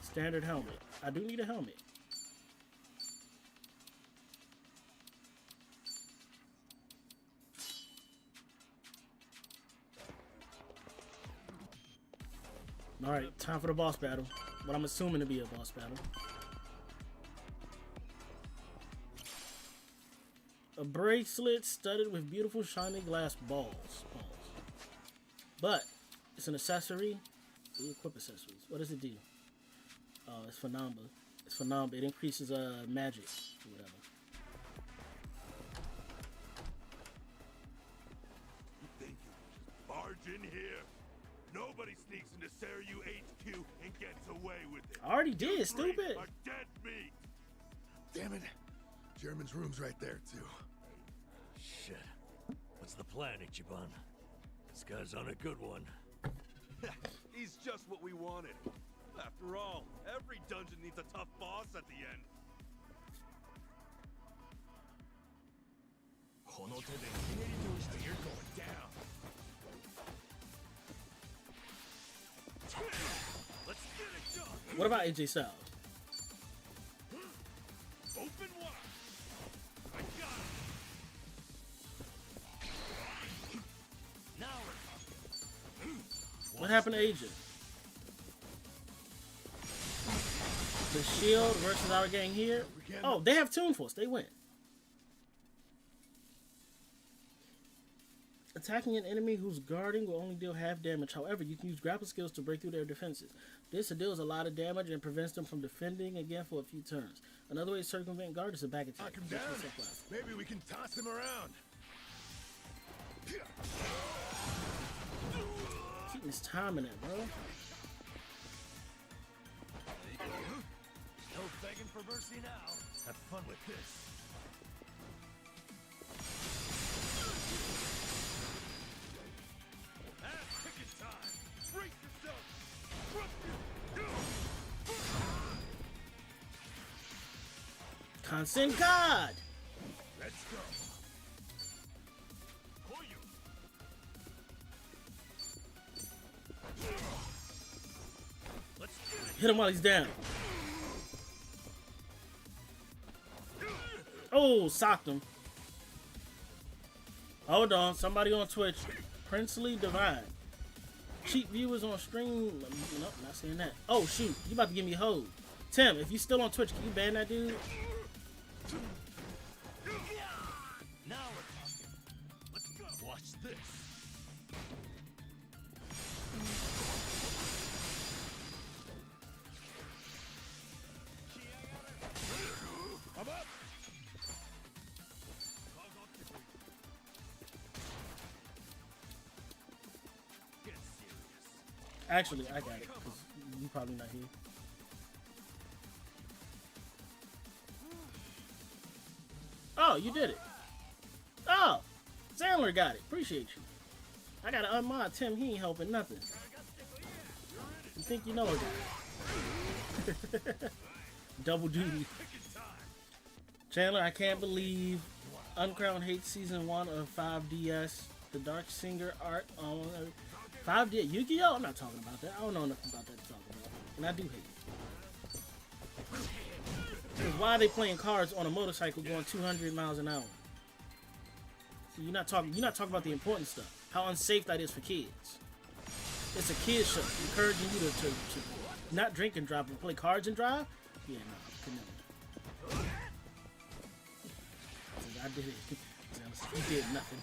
[SPEAKER 1] Standard helmet. I do need a helmet. Alright, time for the boss battle. What I'm assuming to be a boss battle. A bracelet studded with beautiful shiny glass balls. But it's an accessory. Ooh, equip accessories. What does it do? Oh, it's for Namba. It's for Namba. It increases magic or whatever.
[SPEAKER 3] You think you can just barge in here? Nobody sneaks into Seiryu HQ and gets away with it.
[SPEAKER 1] I already did,
[SPEAKER 3] You
[SPEAKER 1] stupid.
[SPEAKER 3] three are dead meat.
[SPEAKER 4] Damn it. German's room's right there, too.
[SPEAKER 3] Shit. What's the plan, Ichiban? This guy's on a good one.
[SPEAKER 2] He's just what we wanted. After all, every dungeon needs a tough boss at the end.
[SPEAKER 3] You're going down. Let's get it done.
[SPEAKER 1] What about AJ Styles?
[SPEAKER 3] Open wide. I got it. Now we're talking.
[SPEAKER 1] What happened to AJ? The Shield versus our gang here. Oh, they have Toon Force. They win. Attacking an enemy who's guarding will only deal half damage. However, you can use grapple skills to break through their defenses. This deals a lot of damage and prevents them from defending again for a few turns. Another way to circumvent guard is a back attack.
[SPEAKER 4] Knock him down. Maybe we can toss him around.
[SPEAKER 1] Keep his time in it, bro.
[SPEAKER 3] No begging for mercy now. Have fun with this. Ass kicking time. Brace yourself.
[SPEAKER 1] Constant God.
[SPEAKER 3] Let's go. Let's get it.
[SPEAKER 1] Hit him while he's down. Oh, socked him. Hold on, somebody on Twitch. Princely Divine. Cheap viewers on stream. Nope, not saying that. Oh, shoot. You about to give me a hold. Tim, if you still on Twitch, can you ban that dude?
[SPEAKER 3] Now we're talking. Let's go. Watch this. I'm up. Get serious.
[SPEAKER 1] Actually, I got it. Because you probably not here. Oh, you did it. Oh, Sandler got it. Appreciate you. I gotta unmod Tim. He ain't helping nothing. You think you know a guy. Double duty. Chandler, I can't believe Uncrowned hates season 1 of 5DS. The Dark Singer art on 5DS. Yu-Gi-Oh! I'm not talking about that. I don't know enough about that to talk about. And I do hate it. Because why are they playing cards on a motorcycle going 200 miles an hour? So you're not talking about the important stuff. How unsafe that is for kids. It's a kid's show. Encouraging you to not drink and drive, but play cards and drive? Yeah, no, couldn't never. I did it. He did nothing.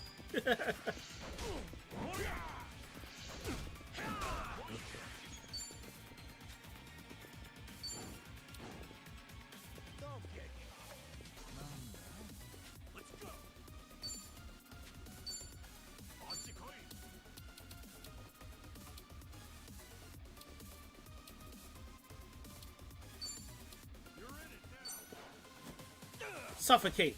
[SPEAKER 3] Let's go.
[SPEAKER 1] Suffocate.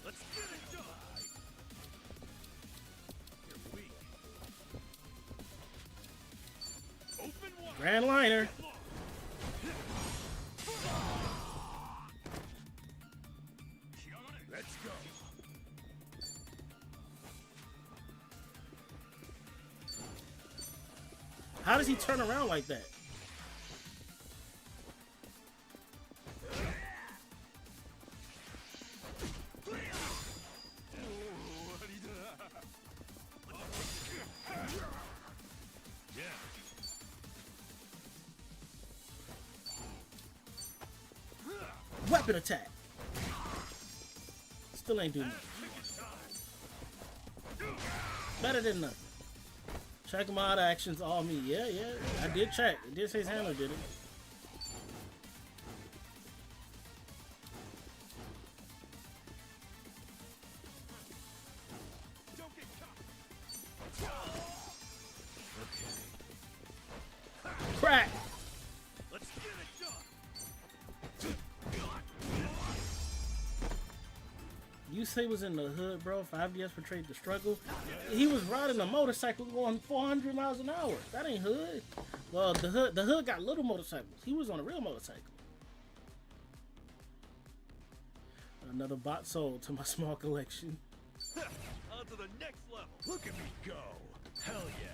[SPEAKER 3] Let's get it done. You're weak. Open wide.
[SPEAKER 1] Grand liner.
[SPEAKER 3] Let's go.
[SPEAKER 1] How does he turn around like that? Weapon attack. Still ain't doing nothing. Better than nothing. Check my out actions, all me. Yeah, yeah. I did check. It did say his handler did it. Crack!
[SPEAKER 3] Let's get it done.
[SPEAKER 1] You say was in the hood, bro. 5DS portrayed the struggle. He was riding a motorcycle going 400 miles an hour. That ain't hood. Well, the hood got little motorcycles. He was on a real motorcycle. Another bot sold to my small collection.
[SPEAKER 3] On to the next level. Look at me go. Hell yeah.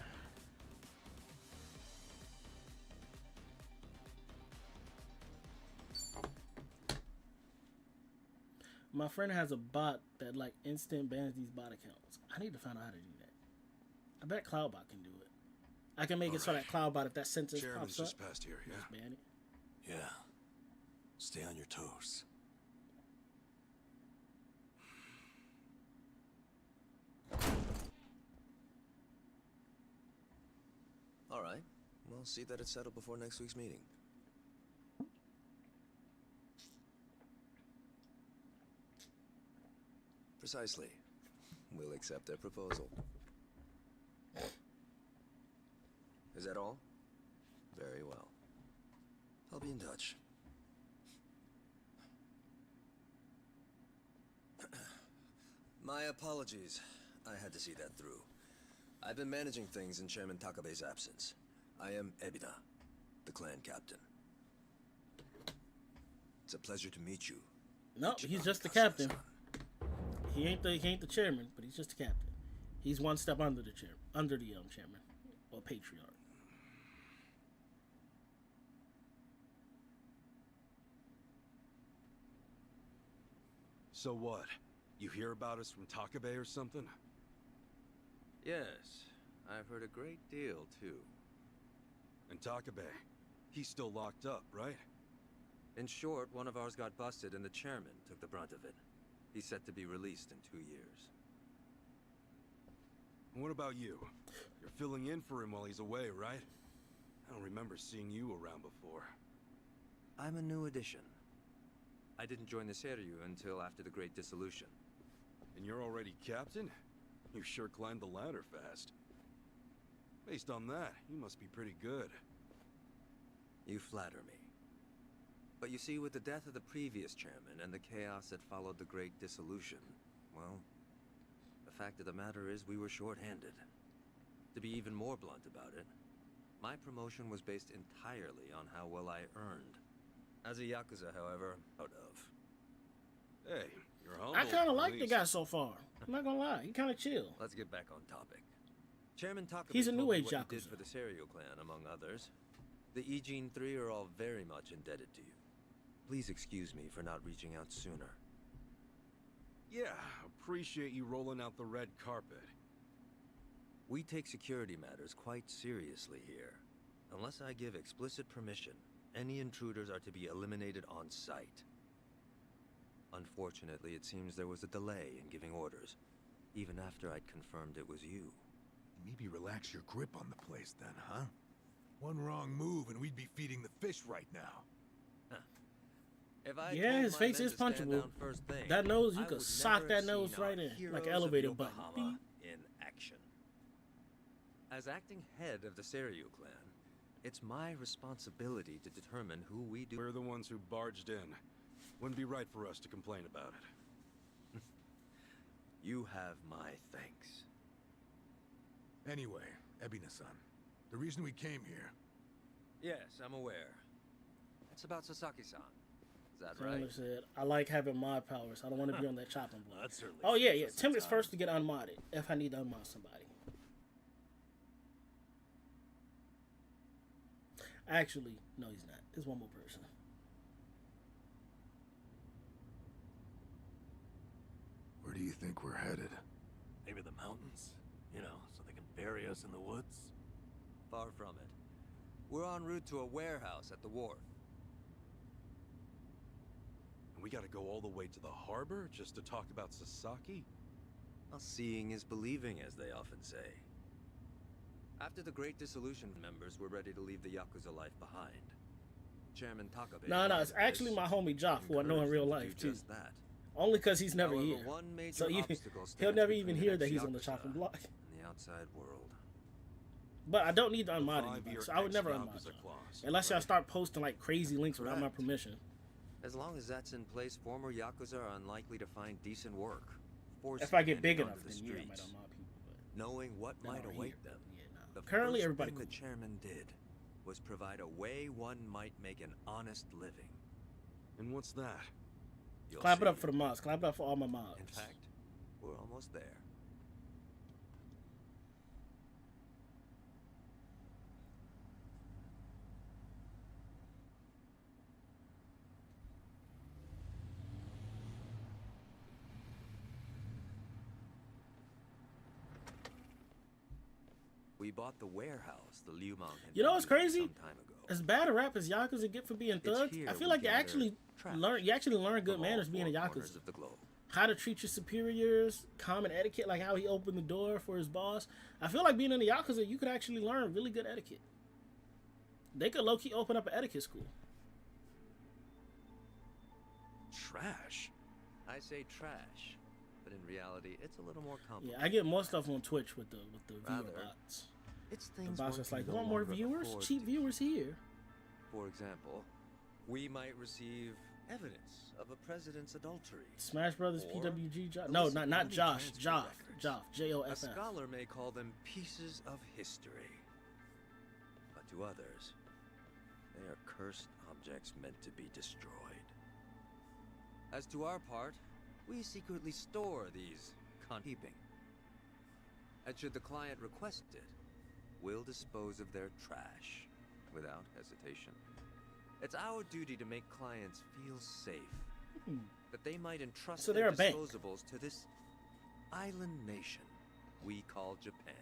[SPEAKER 1] My friend has a bot that like instant bans these bot accounts. I need to find out how to do that. I bet Cloudbot can do it. I can make it so that Cloudbot, if that sentence
[SPEAKER 2] Chairman's
[SPEAKER 1] pops up,
[SPEAKER 2] just passed here, yeah?
[SPEAKER 1] just ban it.
[SPEAKER 3] Yeah. Stay on your toes.
[SPEAKER 8] All right. Well, see that it's settled before next week's meeting. Precisely. We'll accept their proposal. Is that all? Very well. I'll be in touch. My apologies. I had to see that through. I've been managing things in Chairman Takabe's absence. I am Ebina, the clan captain. It's a pleasure to meet you.
[SPEAKER 1] No, he's just the captain. He ain't the chairman, but he's just the captain. He's one step under the chair, under the chairman or patriarch.
[SPEAKER 2] So what? You hear about us from Takabe or something?
[SPEAKER 8] Yes, I've heard a great deal, too.
[SPEAKER 2] And Takabe, he's still locked up, right?
[SPEAKER 8] In short, one of ours got busted and the chairman took the brunt of it. He's set to be released in 2 years.
[SPEAKER 2] And what about you? You're filling in for him while he's away, right? I don't remember seeing you around before.
[SPEAKER 8] I'm a new addition. I didn't join the Seiryu until after the Great Dissolution.
[SPEAKER 2] And you're already captain? You sure climbed the ladder fast. Based on that, you must be pretty good.
[SPEAKER 8] You flatter me. But you see, with the death of the previous chairman and the chaos that followed the Great Dissolution, well, the fact of the matter is we were short-handed. To be even more blunt about it, my promotion was based entirely on how well I earned. As a Yakuza, however, out of.
[SPEAKER 2] Hey, you're humble.
[SPEAKER 1] I kind of
[SPEAKER 2] at
[SPEAKER 1] like the
[SPEAKER 2] least.
[SPEAKER 1] guy so far. I'm not gonna lie, he kind of chill.
[SPEAKER 8] Let's get back on topic. Chairman Takabe
[SPEAKER 1] He's a
[SPEAKER 8] told
[SPEAKER 1] new
[SPEAKER 8] me
[SPEAKER 1] age
[SPEAKER 8] what you did
[SPEAKER 1] Yakuza.
[SPEAKER 8] for the Seiryu clan, among others. The Ijin 3 are all very much indebted to you. Please excuse me for not reaching out sooner.
[SPEAKER 2] Yeah, appreciate you rolling out the red carpet.
[SPEAKER 8] We take security matters quite seriously here. Unless I give explicit permission, any intruders are to be eliminated on sight. Unfortunately, it seems there was a delay in giving orders, even after I'd confirmed it was you.
[SPEAKER 4] Maybe relax your grip on the place then, huh? One wrong move and we'd be feeding the fish right now.
[SPEAKER 8] If I
[SPEAKER 1] Yeah,
[SPEAKER 8] told
[SPEAKER 1] his
[SPEAKER 8] my
[SPEAKER 1] face
[SPEAKER 8] men
[SPEAKER 1] is
[SPEAKER 8] to stand
[SPEAKER 1] punchable.
[SPEAKER 8] down first thing,
[SPEAKER 1] That nose, you
[SPEAKER 8] I
[SPEAKER 1] could
[SPEAKER 8] would
[SPEAKER 1] sock
[SPEAKER 8] never
[SPEAKER 1] that
[SPEAKER 8] have
[SPEAKER 1] nose
[SPEAKER 8] seen
[SPEAKER 1] right
[SPEAKER 8] our
[SPEAKER 1] in, like
[SPEAKER 8] heroes
[SPEAKER 1] an
[SPEAKER 8] of
[SPEAKER 1] elevator button.
[SPEAKER 8] Yokohama in action. As acting head of the Seiryu clan, it's my responsibility to determine who we do.
[SPEAKER 2] We're the ones who barged in. Wouldn't be right for us to complain about it.
[SPEAKER 8] You have my thanks.
[SPEAKER 4] Anyway, Ebina-san, the reason we came here...
[SPEAKER 8] Yes, I'm aware. It's about Sasaki-san. Is that right?
[SPEAKER 1] Chandler said, I like having mod powers. I don't want to be on that chopping block.
[SPEAKER 3] That certainly
[SPEAKER 1] Oh, yeah,
[SPEAKER 3] saves
[SPEAKER 1] yeah.
[SPEAKER 3] us
[SPEAKER 1] Tim
[SPEAKER 3] some
[SPEAKER 1] is
[SPEAKER 3] time.
[SPEAKER 1] first to get unmodded if I need to unmod somebody. Actually, no, he's not. There's one more person.
[SPEAKER 4] Where do you think we're headed?
[SPEAKER 3] Maybe the mountains, you know, so they can bury us in the woods.
[SPEAKER 8] Far from it. We're en route to a warehouse at the wharf.
[SPEAKER 2] And we gotta go all the way to the harbor just to talk about Sasaki?
[SPEAKER 8] Well, seeing is believing, as they often say. After the Great Dissolution, members were ready to leave the Yakuza life behind. Chairman Takabe...
[SPEAKER 1] No, it's actually my homie Joff, who I know in real life, too.
[SPEAKER 8] Just that.
[SPEAKER 1] Only because he's never
[SPEAKER 8] However,
[SPEAKER 1] here.
[SPEAKER 8] one major
[SPEAKER 1] So
[SPEAKER 8] obstacle
[SPEAKER 1] he'll
[SPEAKER 8] stands
[SPEAKER 1] never
[SPEAKER 8] between
[SPEAKER 1] even
[SPEAKER 8] the
[SPEAKER 1] hear
[SPEAKER 8] next
[SPEAKER 1] that he's on the
[SPEAKER 8] Yakuza
[SPEAKER 1] chopping block.
[SPEAKER 8] and the outside world.
[SPEAKER 1] But I don't need to
[SPEAKER 2] The
[SPEAKER 1] unmod
[SPEAKER 2] 5-year
[SPEAKER 1] anybody, so I would never unmod
[SPEAKER 2] ex-Yakuza
[SPEAKER 1] y'all.
[SPEAKER 2] clause,
[SPEAKER 1] Unless y'all
[SPEAKER 2] right?
[SPEAKER 1] start posting like crazy links without my
[SPEAKER 8] Correct.
[SPEAKER 1] permission.
[SPEAKER 8] As long as that's in place, former Yakuza are unlikely to find decent work.
[SPEAKER 1] If I get big
[SPEAKER 8] Forcing
[SPEAKER 1] enough,
[SPEAKER 8] men
[SPEAKER 1] then
[SPEAKER 8] onto the
[SPEAKER 1] yeah, I might
[SPEAKER 8] streets,
[SPEAKER 1] unmod people. But
[SPEAKER 8] knowing what
[SPEAKER 1] not
[SPEAKER 8] might
[SPEAKER 1] over
[SPEAKER 8] await
[SPEAKER 1] here.
[SPEAKER 8] them.
[SPEAKER 1] Yeah, no.
[SPEAKER 8] The
[SPEAKER 1] Currently,
[SPEAKER 8] first
[SPEAKER 1] everybody
[SPEAKER 8] thing
[SPEAKER 1] cool.
[SPEAKER 8] the chairman did was provide a way one might make an honest living.
[SPEAKER 2] And what's that?
[SPEAKER 8] You'll
[SPEAKER 1] Clap it up
[SPEAKER 8] see.
[SPEAKER 1] for the mods. Clap it up for all my mods.
[SPEAKER 8] In fact, we're almost there. We bought the warehouse the Liu Meng had
[SPEAKER 1] You know
[SPEAKER 8] been
[SPEAKER 1] what's
[SPEAKER 8] using
[SPEAKER 1] crazy?
[SPEAKER 8] some time ago.
[SPEAKER 1] As bad a rap as Yakuza get for being
[SPEAKER 8] It's
[SPEAKER 1] thugs,
[SPEAKER 8] here
[SPEAKER 1] I feel
[SPEAKER 8] we
[SPEAKER 1] like you
[SPEAKER 8] gather
[SPEAKER 1] actually
[SPEAKER 8] trash
[SPEAKER 1] learn good
[SPEAKER 8] from
[SPEAKER 1] manners
[SPEAKER 8] all
[SPEAKER 1] being a
[SPEAKER 8] four
[SPEAKER 1] Yakuza.
[SPEAKER 8] corners of the globe.
[SPEAKER 1] How to treat your superiors, common etiquette, like how he opened the door for his boss. I feel like being in the Yakuza, you could actually learn really good etiquette. They could low-key open up an etiquette school.
[SPEAKER 2] Trash?
[SPEAKER 8] I say trash, but in reality, it's a little more
[SPEAKER 1] Yeah,
[SPEAKER 8] complicated.
[SPEAKER 1] I get more stuff on Twitch with the viewer
[SPEAKER 8] Rather,
[SPEAKER 1] bots.
[SPEAKER 8] It's
[SPEAKER 1] The
[SPEAKER 8] things
[SPEAKER 1] bots
[SPEAKER 8] one
[SPEAKER 1] just
[SPEAKER 8] can
[SPEAKER 1] like,
[SPEAKER 8] no
[SPEAKER 1] want more
[SPEAKER 8] longer
[SPEAKER 1] viewers?
[SPEAKER 8] afford
[SPEAKER 1] Cheap
[SPEAKER 8] to
[SPEAKER 1] viewers here.
[SPEAKER 8] For example, we might receive evidence of a president's adultery.
[SPEAKER 1] Smash Brothers
[SPEAKER 8] Or
[SPEAKER 1] PWG Josh.
[SPEAKER 8] the
[SPEAKER 1] No,
[SPEAKER 8] list of
[SPEAKER 1] not
[SPEAKER 8] money
[SPEAKER 1] Josh.
[SPEAKER 8] transfer
[SPEAKER 1] Joff.
[SPEAKER 8] records.
[SPEAKER 1] Joff.
[SPEAKER 8] A
[SPEAKER 1] J-O-F-F.
[SPEAKER 8] scholar may call them pieces of history. But to others, they are cursed objects meant to be destroyed. As to our part, we secretly store these keeping. And should the client request it, we'll dispose of their trash without hesitation. It's our duty to make clients feel safe, that they might entrust
[SPEAKER 1] So
[SPEAKER 8] their
[SPEAKER 1] they're a bank.
[SPEAKER 8] disposables to this island nation we call Japan.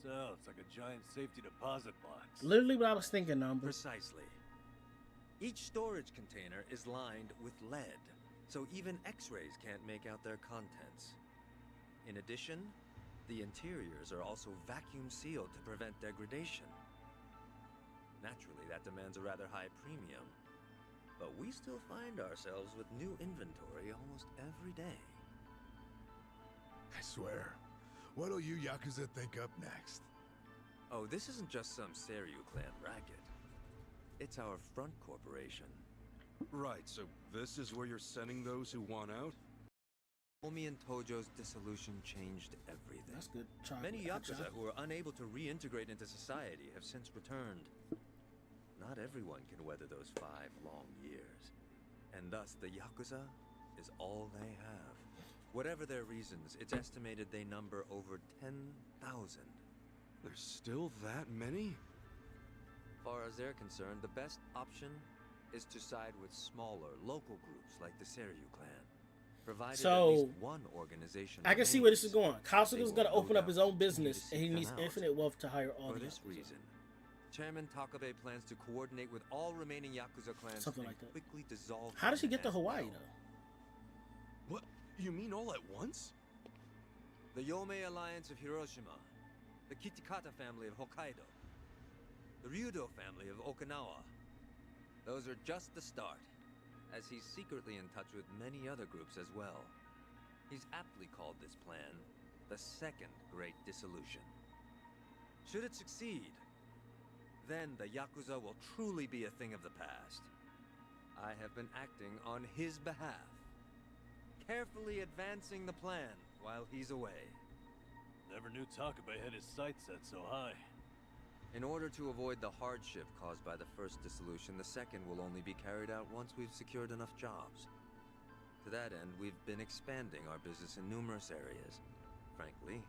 [SPEAKER 3] So, it's like a giant safety deposit box.
[SPEAKER 1] Literally what I was thinking, number.
[SPEAKER 8] Precisely. Each storage container is lined with lead, so even X-rays can't make out their contents. In addition, the interiors are also vacuum sealed to prevent degradation. Naturally, that demands a rather high premium, but we still find ourselves with new inventory almost every day.
[SPEAKER 4] I swear. What'll you Yakuza think up next?
[SPEAKER 8] Oh, this isn't just some Seiryu clan racket. It's our front corporation.
[SPEAKER 2] Right, so this is where you're sending those who want out?
[SPEAKER 8] Omi and Tojo's dissolution changed everything.
[SPEAKER 1] That's good. Chocolate.
[SPEAKER 8] Many
[SPEAKER 1] Hot
[SPEAKER 8] Yakuza
[SPEAKER 1] chocolate.
[SPEAKER 8] who were unable to reintegrate into society have since returned. Not everyone can weather those 5 long years. And thus, the Yakuza is all they have. Whatever their reasons, it's estimated they number over 10,000.
[SPEAKER 2] There's still that many?
[SPEAKER 8] Far as they're concerned, the best option is to side with smaller, local groups like the Seiryu clan. Provided
[SPEAKER 1] So,
[SPEAKER 8] at least one organization
[SPEAKER 1] I can see where this is
[SPEAKER 8] remains,
[SPEAKER 1] going. Kasuga's
[SPEAKER 8] they
[SPEAKER 1] gonna
[SPEAKER 8] will no
[SPEAKER 1] open up his
[SPEAKER 8] doubt
[SPEAKER 1] own business,
[SPEAKER 8] continue to
[SPEAKER 1] and he
[SPEAKER 8] seek
[SPEAKER 1] needs
[SPEAKER 8] them out.
[SPEAKER 1] infinite wealth to hire all
[SPEAKER 8] For
[SPEAKER 1] the
[SPEAKER 8] this
[SPEAKER 1] Yakuza.
[SPEAKER 8] reason, Chairman Takabe plans to coordinate with all remaining Yakuza clans
[SPEAKER 1] Something
[SPEAKER 8] and
[SPEAKER 1] like that.
[SPEAKER 8] quickly dissolve
[SPEAKER 1] How does he
[SPEAKER 8] them
[SPEAKER 1] get to
[SPEAKER 8] as
[SPEAKER 1] Hawaii,
[SPEAKER 8] well.
[SPEAKER 1] though?
[SPEAKER 2] What? You mean all at once?
[SPEAKER 8] The Yomei Alliance of Hiroshima, the Kitakata family of Hokkaido, the Ryudo family of Okinawa. Those are just the start, as he's secretly in touch with many other groups as well. He's aptly called this plan the Second Great Dissolution. Should it succeed, then the Yakuza will truly be a thing of the past. I have been acting on his behalf, carefully advancing the plan while he's away.
[SPEAKER 3] Never knew Takabe had his sights set so high.
[SPEAKER 8] In order to avoid the hardship caused by the first dissolution, the second will only be carried out once we've secured enough jobs. To that end, we've been expanding our business in numerous areas. Frankly,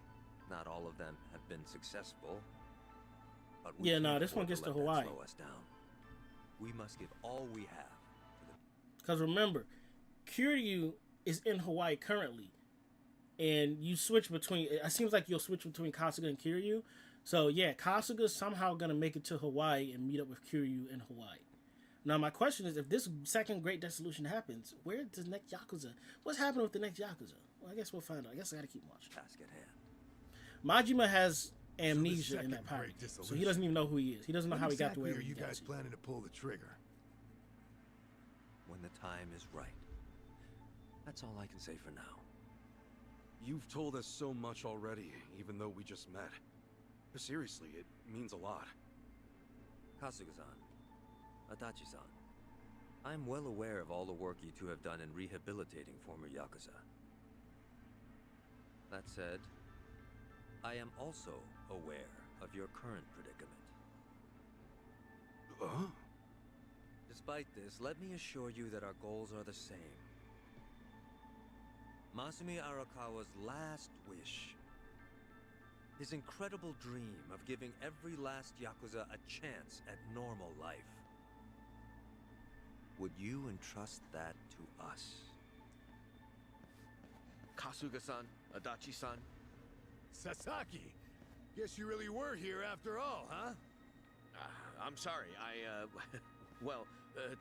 [SPEAKER 8] not all of them have been successful. But we can't
[SPEAKER 1] this one
[SPEAKER 8] afford
[SPEAKER 1] gets to
[SPEAKER 8] let that
[SPEAKER 1] Hawaii.
[SPEAKER 8] slow us down. We must give all we have to the...
[SPEAKER 1] Because remember, Kiryu is in Hawaii currently. And you switch between... It seems like you'll switch between Kasuga and Kiryu. So, yeah, Kasuga's somehow going to make it to Hawaii and meet up with Kiryu in Hawaii. Now, my question is, if this second Great Dissolution happens, where does next Yakuza... What's happening with the next Yakuza? Well, I guess we'll find out. I guess I got to keep watching.
[SPEAKER 8] task at hand.
[SPEAKER 1] Majima has amnesia
[SPEAKER 4] So the
[SPEAKER 1] in that
[SPEAKER 4] second
[SPEAKER 1] pirate
[SPEAKER 4] Great
[SPEAKER 1] game, so he
[SPEAKER 4] Dissolution.
[SPEAKER 1] doesn't even know who he is. He doesn't know
[SPEAKER 4] When
[SPEAKER 1] how he got to
[SPEAKER 4] exactly
[SPEAKER 1] where
[SPEAKER 4] are
[SPEAKER 1] he
[SPEAKER 4] you
[SPEAKER 1] got
[SPEAKER 4] guys
[SPEAKER 1] to.
[SPEAKER 4] planning to pull the trigger?
[SPEAKER 8] When the time is right. That's all I can say for now.
[SPEAKER 2] You've told us so much already, even though we just met. Seriously, it means a lot.
[SPEAKER 8] Kasuga-san, Adachi-san, I'm well aware of all the work you two have done in rehabilitating former Yakuza. That said, I am also aware of your current predicament. Despite this, let me assure you that our goals are the same. Masumi Arakawa's last wish, his incredible dream of giving every last Yakuza a chance at normal life. Would you entrust that to us?
[SPEAKER 9] Kasuga-san, Adachi-san.
[SPEAKER 4] Sasaki! Guess you really were here after all, huh?
[SPEAKER 9] I'm sorry, well,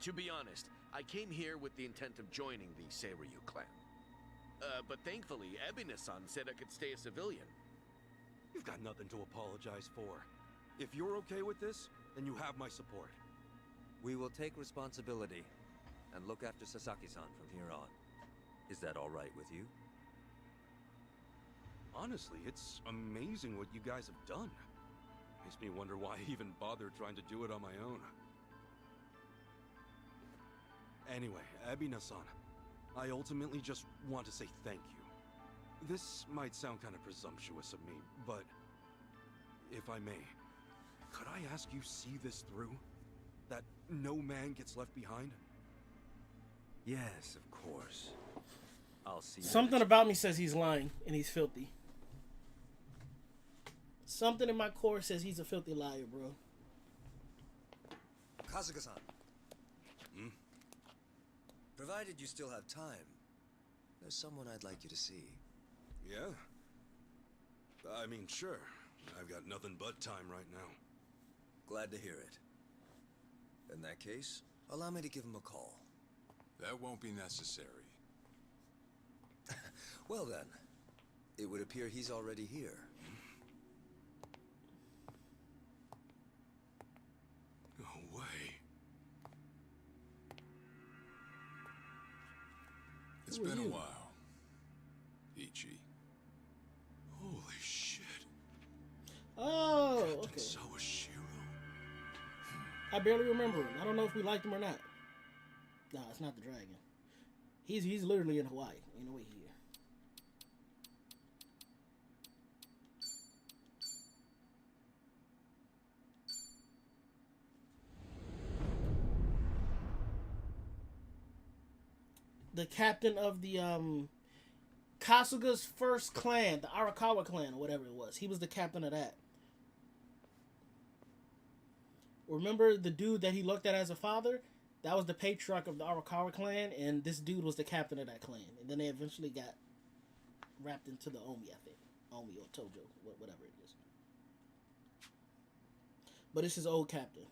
[SPEAKER 9] to be honest, I came here with the intent of joining the Seiryu clan. But thankfully, Ebina-san said I could stay a civilian.
[SPEAKER 2] You've got nothing to apologize for. If you're okay with this, then you have my support.
[SPEAKER 8] We will take responsibility and look after Sasaki-san from here on. Is that all right with you?
[SPEAKER 2] Honestly, it's amazing what you guys have done. Makes me wonder why I even bothered trying to do it on my own. Anyway, Ebina-san, I ultimately just want to say thank you. This might sound kind of presumptuous of me, but if I may, could I ask you see this through? That no man gets left behind?
[SPEAKER 8] Yes, of course. I'll see.
[SPEAKER 1] Something about me says he's lying and he's filthy. Something in my core says he's a filthy liar, bro.
[SPEAKER 8] Kasuga-san. Provided you still have time, there's someone I'd like you to see.
[SPEAKER 2] Yeah? I mean, sure. I've got nothing but time right now.
[SPEAKER 8] Glad to hear it. In that case, allow me to give him a call.
[SPEAKER 4] That won't be necessary.
[SPEAKER 8] Well then, it would appear he's already here.
[SPEAKER 2] No way.
[SPEAKER 4] It's
[SPEAKER 1] Who are
[SPEAKER 4] been a
[SPEAKER 1] you?
[SPEAKER 4] while. Ichi.
[SPEAKER 2] Holy shit.
[SPEAKER 1] Oh,
[SPEAKER 2] Captain
[SPEAKER 1] okay.
[SPEAKER 2] Sawashiro.
[SPEAKER 1] I barely remember him. I don't know if we liked him or not. Nah, it's not the dragon. He's literally in Hawaii. Ain't no way he here. The captain of the Kasuga's first clan, the Arakawa clan or whatever it was. He was the captain of that. Remember the dude that he looked at as a father? That was the patriarch of the Arakawa clan, and this dude was the captain of that clan. And then they eventually got wrapped into the Omi, I think. Omi or Tojo, whatever it is. But it's his old captain.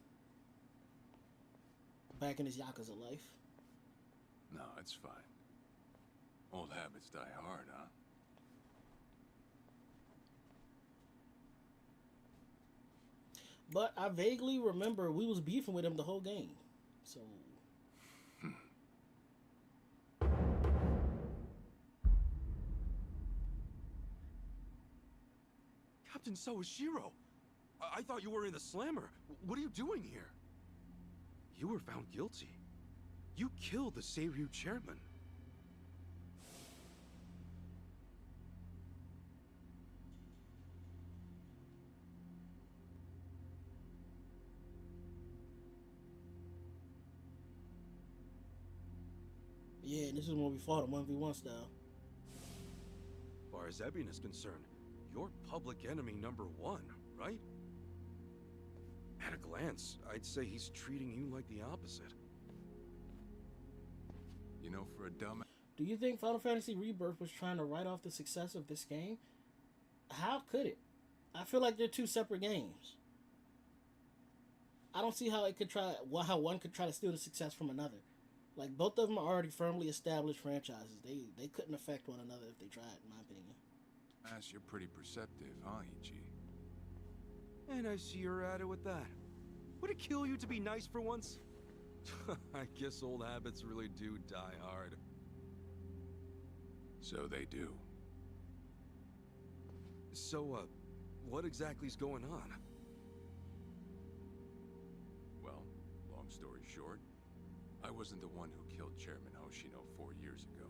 [SPEAKER 1] Back in his Yakuza life.
[SPEAKER 4] No, it's fine. Old habits die hard, huh?
[SPEAKER 1] But I vaguely remember we was beefing with him the whole game. So...
[SPEAKER 2] Captain Sawashiro! I thought you were in the slammer. What are you doing here? You were found guilty. You killed the Seiryu chairman.
[SPEAKER 1] Yeah, and this is when we fought him 1v1 style.
[SPEAKER 2] As far as Ebion is concerned, you're public enemy #1, right? At a glance, I'd say he's treating you like the opposite.
[SPEAKER 4] You know, for a dumb...
[SPEAKER 1] Do you think Final Fantasy Rebirth was trying to write off the success of this game? How could it? I feel like they're two separate games. I don't see how it could try, how one could try to steal the success from another. Like, both of them are already firmly established franchises. They couldn't affect one another if they tried, in my opinion.
[SPEAKER 4] Ass, you're pretty perceptive, huh, Ichi?
[SPEAKER 2] And I see you're at it with that. Would it kill you to be nice for once? I guess old habits really do die hard.
[SPEAKER 4] So they do.
[SPEAKER 2] So, what exactly's going on?
[SPEAKER 4] Well, long story short, I wasn't the one who killed Chairman Hoshino 4 years ago.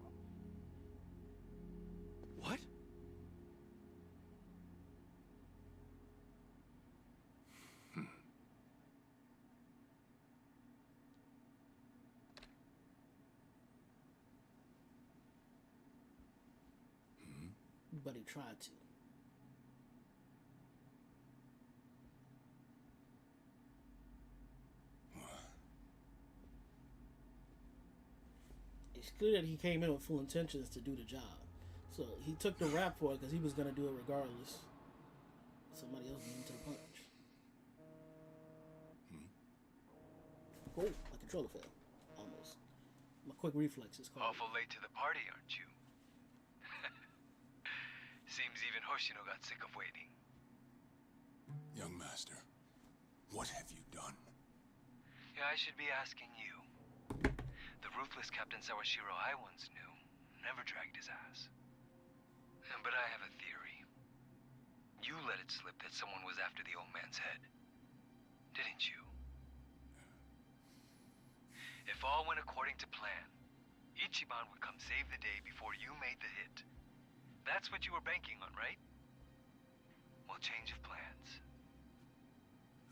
[SPEAKER 2] What?
[SPEAKER 1] But he tried to. It's clear that he came in with full intentions to do the job. So he took the rap for it because he was going to do it regardless. Somebody else beat him to the punch. Oh, my controller fell. Almost. My quick reflex is called.
[SPEAKER 10] Awful late to the party, aren't you? Seems even Hoshino got sick of waiting.
[SPEAKER 4] Young master, what have you done?
[SPEAKER 10] Yeah, I should be asking you. The ruthless Captain Sawashiro I once knew never dragged his ass. But I have a theory. You let it slip that someone was after the old man's head. Didn't you? If all went according to plan, Ichiban would come save the day before you made the hit. That's what you were banking on, right? Well, change of plans.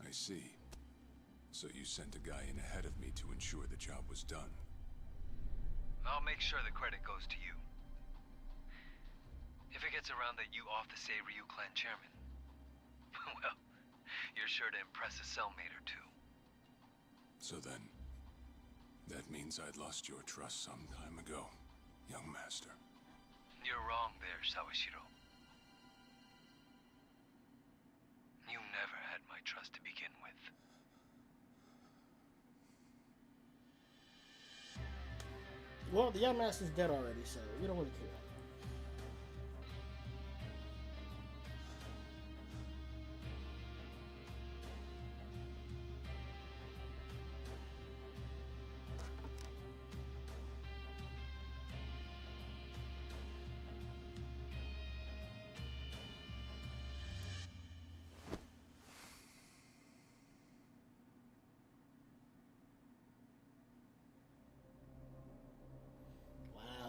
[SPEAKER 4] I see. So you sent a guy in ahead of me to ensure the job was done.
[SPEAKER 10] I'll make sure the credit goes to you. If it gets around that you off the Seiryu clan chairman, well, you're sure to impress a cellmate or two.
[SPEAKER 4] So then, that means I'd lost your trust some time ago, young master.
[SPEAKER 10] You're wrong there, Sawashiro. You never had my trust to begin with.
[SPEAKER 1] Well, the young master's dead already, so we don't really care.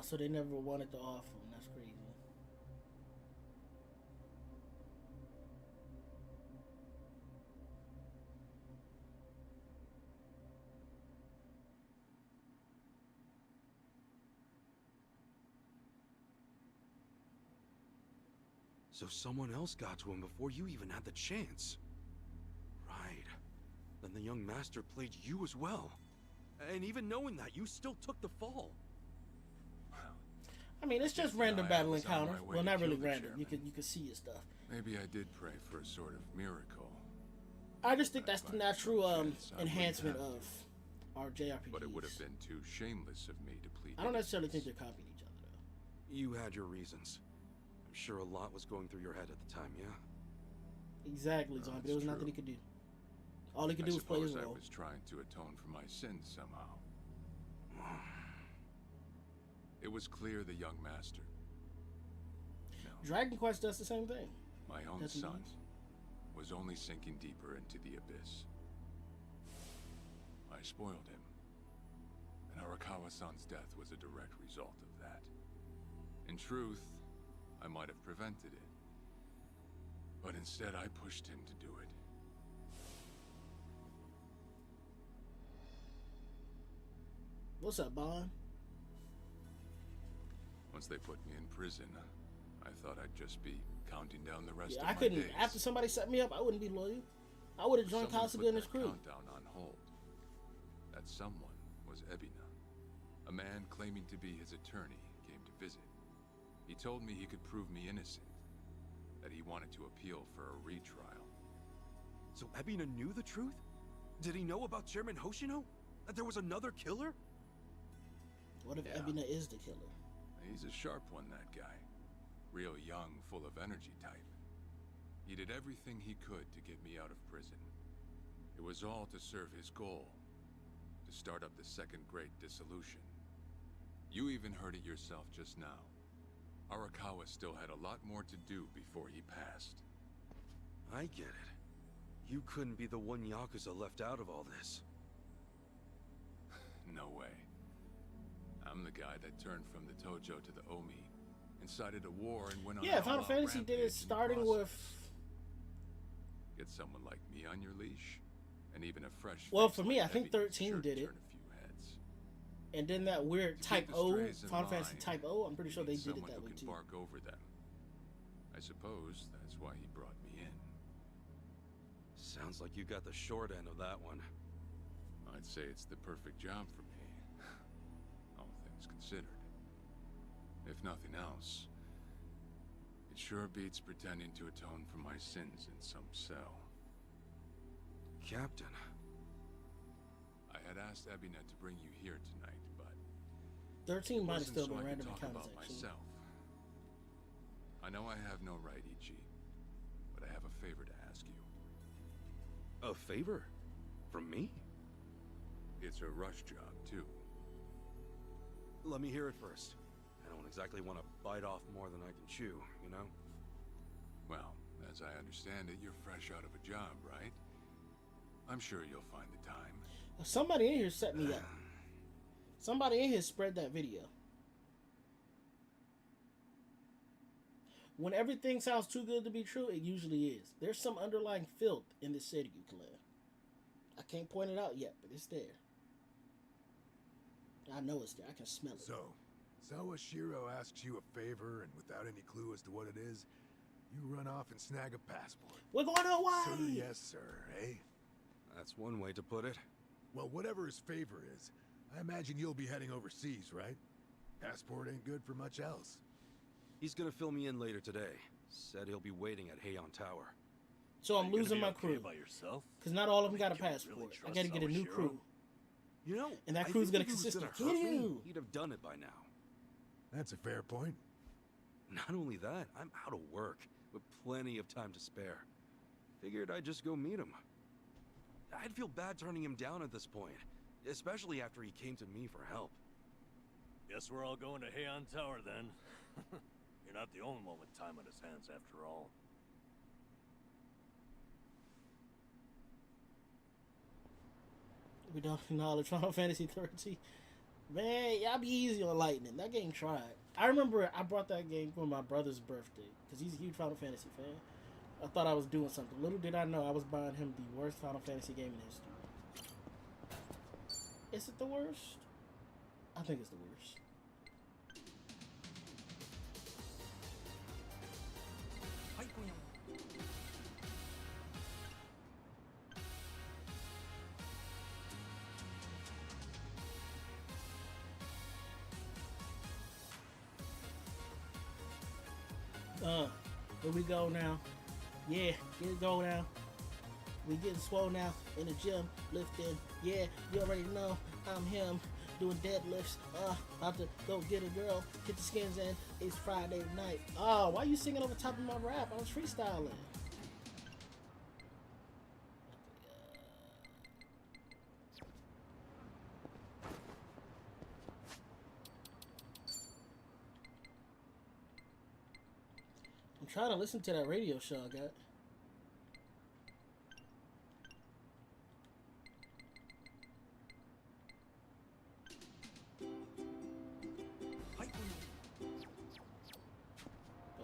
[SPEAKER 1] So they never wanted to offer him. That's crazy.
[SPEAKER 2] So someone else got to him before you even had the chance. Right. Then the young master played you as well. And even knowing that, you still took the fall.
[SPEAKER 1] I mean, it's just random battle encounter. Well, not really random. You can see his stuff.
[SPEAKER 4] Maybe I did pray for a sort of miracle.
[SPEAKER 1] I just think that's the natural enhancement of our JRPGs.
[SPEAKER 4] But it would have been too shameless of me to plead.
[SPEAKER 1] I don't necessarily think they're copying each other, though.
[SPEAKER 2] You had your reasons. I'm sure a lot was going through your head at the time, yeah?
[SPEAKER 1] Exactly, Zombie. There was nothing he could do. All he could do was play his role.
[SPEAKER 4] I was trying to atone for my sins somehow. It was clear the young master. No.
[SPEAKER 1] Dragon Quest does the same thing.
[SPEAKER 4] My own son was only sinking deeper into the abyss. I spoiled him, and Arakawa-san's death was a direct result of that. In truth, I might have prevented it, but instead I pushed him to do it.
[SPEAKER 1] What's up, Bond?
[SPEAKER 4] Once they put me in prison, I thought I'd just be counting down the rest of
[SPEAKER 1] I
[SPEAKER 4] my
[SPEAKER 1] couldn't.
[SPEAKER 4] days.
[SPEAKER 1] After somebody set me up, I wouldn't be loyal. I would have joined
[SPEAKER 4] Someone
[SPEAKER 1] Kasuga
[SPEAKER 4] put
[SPEAKER 1] and his
[SPEAKER 4] that
[SPEAKER 1] crew.
[SPEAKER 4] countdown on hold. That someone was Ebina. A man claiming to be his attorney came to visit. He told me he could prove me innocent, that he wanted to appeal for a retrial.
[SPEAKER 2] So Ebina knew the truth? Did he know about Chairman Hoshino? That there was another killer?
[SPEAKER 1] What if
[SPEAKER 4] Yeah.
[SPEAKER 1] Ebina is the killer?
[SPEAKER 4] He's a sharp one, that guy. Real young, full of energy type. He did everything he could to get me out of prison. It was all to serve his goal, to start up the second great dissolution. You even heard it yourself just now. Arakawa still had a lot more to do before he passed.
[SPEAKER 2] I get it. You couldn't be the one Yakuza left out of all this.
[SPEAKER 4] No way. I'm the guy that turned from the Tojo to the Omi, incited a war and went on
[SPEAKER 1] Yeah,
[SPEAKER 4] an
[SPEAKER 1] Final
[SPEAKER 4] all-out
[SPEAKER 1] Fantasy did
[SPEAKER 4] rampage
[SPEAKER 1] it
[SPEAKER 4] in the
[SPEAKER 1] starting
[SPEAKER 4] process.
[SPEAKER 1] with.
[SPEAKER 4] Get someone like me on your leash, and even a fresh.
[SPEAKER 1] Well,
[SPEAKER 4] face
[SPEAKER 1] for me,
[SPEAKER 4] like
[SPEAKER 1] I think
[SPEAKER 4] Ebby
[SPEAKER 1] 13
[SPEAKER 4] sure
[SPEAKER 1] did it.
[SPEAKER 4] turn a few heads.
[SPEAKER 1] And then that weird
[SPEAKER 4] To
[SPEAKER 1] Type
[SPEAKER 4] keep the
[SPEAKER 1] O,
[SPEAKER 4] strays in
[SPEAKER 1] Final Fantasy
[SPEAKER 4] line,
[SPEAKER 1] Type O, I'm pretty sure
[SPEAKER 4] you
[SPEAKER 1] they
[SPEAKER 4] need
[SPEAKER 1] did it
[SPEAKER 4] someone
[SPEAKER 1] that
[SPEAKER 4] who
[SPEAKER 1] way
[SPEAKER 4] can
[SPEAKER 1] too.
[SPEAKER 4] bark over them. I suppose that's why he brought me in.
[SPEAKER 2] Sounds like you got the short end of that one.
[SPEAKER 4] I'd say it's the perfect job for me, all things considered. If nothing else, it sure beats pretending to atone for my sins in some cell.
[SPEAKER 2] Captain.
[SPEAKER 4] I had asked Ebina to bring you here tonight, but
[SPEAKER 1] 13 might have
[SPEAKER 4] wasn't
[SPEAKER 1] still
[SPEAKER 4] so
[SPEAKER 1] been
[SPEAKER 4] I could
[SPEAKER 1] random
[SPEAKER 4] talk
[SPEAKER 1] encounters,
[SPEAKER 4] about
[SPEAKER 1] actually.
[SPEAKER 4] myself. I know I have no right, Ichi, but I have a favor to ask you.
[SPEAKER 2] A favor? From me?
[SPEAKER 4] It's a rush job, too.
[SPEAKER 2] Let me hear it first. I don't exactly want to bite off more than I can chew, you know?
[SPEAKER 4] Well, as I understand it, you're fresh out of a job, right? I'm sure you'll find the time.
[SPEAKER 1] Somebody in here set me up. Somebody in here spread that video. When everything sounds too good to be true, it usually is. There's some underlying filth in this city, clan. I can't point it out yet, but it's there. I know it's there. I can smell it.
[SPEAKER 4] Oh, So,
[SPEAKER 11] Sawashiro asks you a favor, and without any clue as to what it is, you run off and snag a passport.
[SPEAKER 1] We're going to Hawaii!
[SPEAKER 11] Sir, yes, sir, eh?
[SPEAKER 2] That's one way to put it.
[SPEAKER 11] Well, whatever his favor is, I imagine you'll be heading overseas, right? Passport ain't good for much else.
[SPEAKER 2] He's gonna fill me in later today. Said he'll be waiting at Heian Tower.
[SPEAKER 1] So I'm
[SPEAKER 3] Are you gonna
[SPEAKER 1] losing
[SPEAKER 3] be
[SPEAKER 1] my
[SPEAKER 3] okay
[SPEAKER 1] crew.
[SPEAKER 3] by yourself?
[SPEAKER 1] Because not all of them got a
[SPEAKER 3] Can you really
[SPEAKER 1] passport. I
[SPEAKER 3] trust
[SPEAKER 1] gotta get a new
[SPEAKER 3] Sawashiro?
[SPEAKER 1] crew.
[SPEAKER 2] You know,
[SPEAKER 1] And that
[SPEAKER 2] I
[SPEAKER 1] crew's
[SPEAKER 2] think
[SPEAKER 1] gonna
[SPEAKER 2] if he was
[SPEAKER 1] consist of
[SPEAKER 2] hurt me,
[SPEAKER 1] Kiryu.
[SPEAKER 2] he'd have done it by now.
[SPEAKER 11] That's a fair point.
[SPEAKER 2] Not only that, I'm out of work, with plenty of time to spare. Figured I'd just go meet him. I'd feel bad turning him down at this point, especially after he came to me for help.
[SPEAKER 3] Guess we're all going to Heian Tower then. You're not the only one with time on his hands after all.
[SPEAKER 1] We don't acknowledge Final Fantasy 13. Man, y'all be easy on Lightning. That game tried. I remember I brought that game for my brother's birthday because he's a huge Final Fantasy fan. I thought I was doing something. Little did I know I was buying him the worst Final Fantasy game in history. Is it the worst? I think it's the worst. Here we go now. Yeah, get it go now. We getting swole now in the gym, lifting. Yeah, you already know I'm him doing deadlifts. About to go get a girl, get the skins in. It's Friday night. Oh, why you singing over top of my rap? I was freestyling. I'm trying to listen to that radio show I got.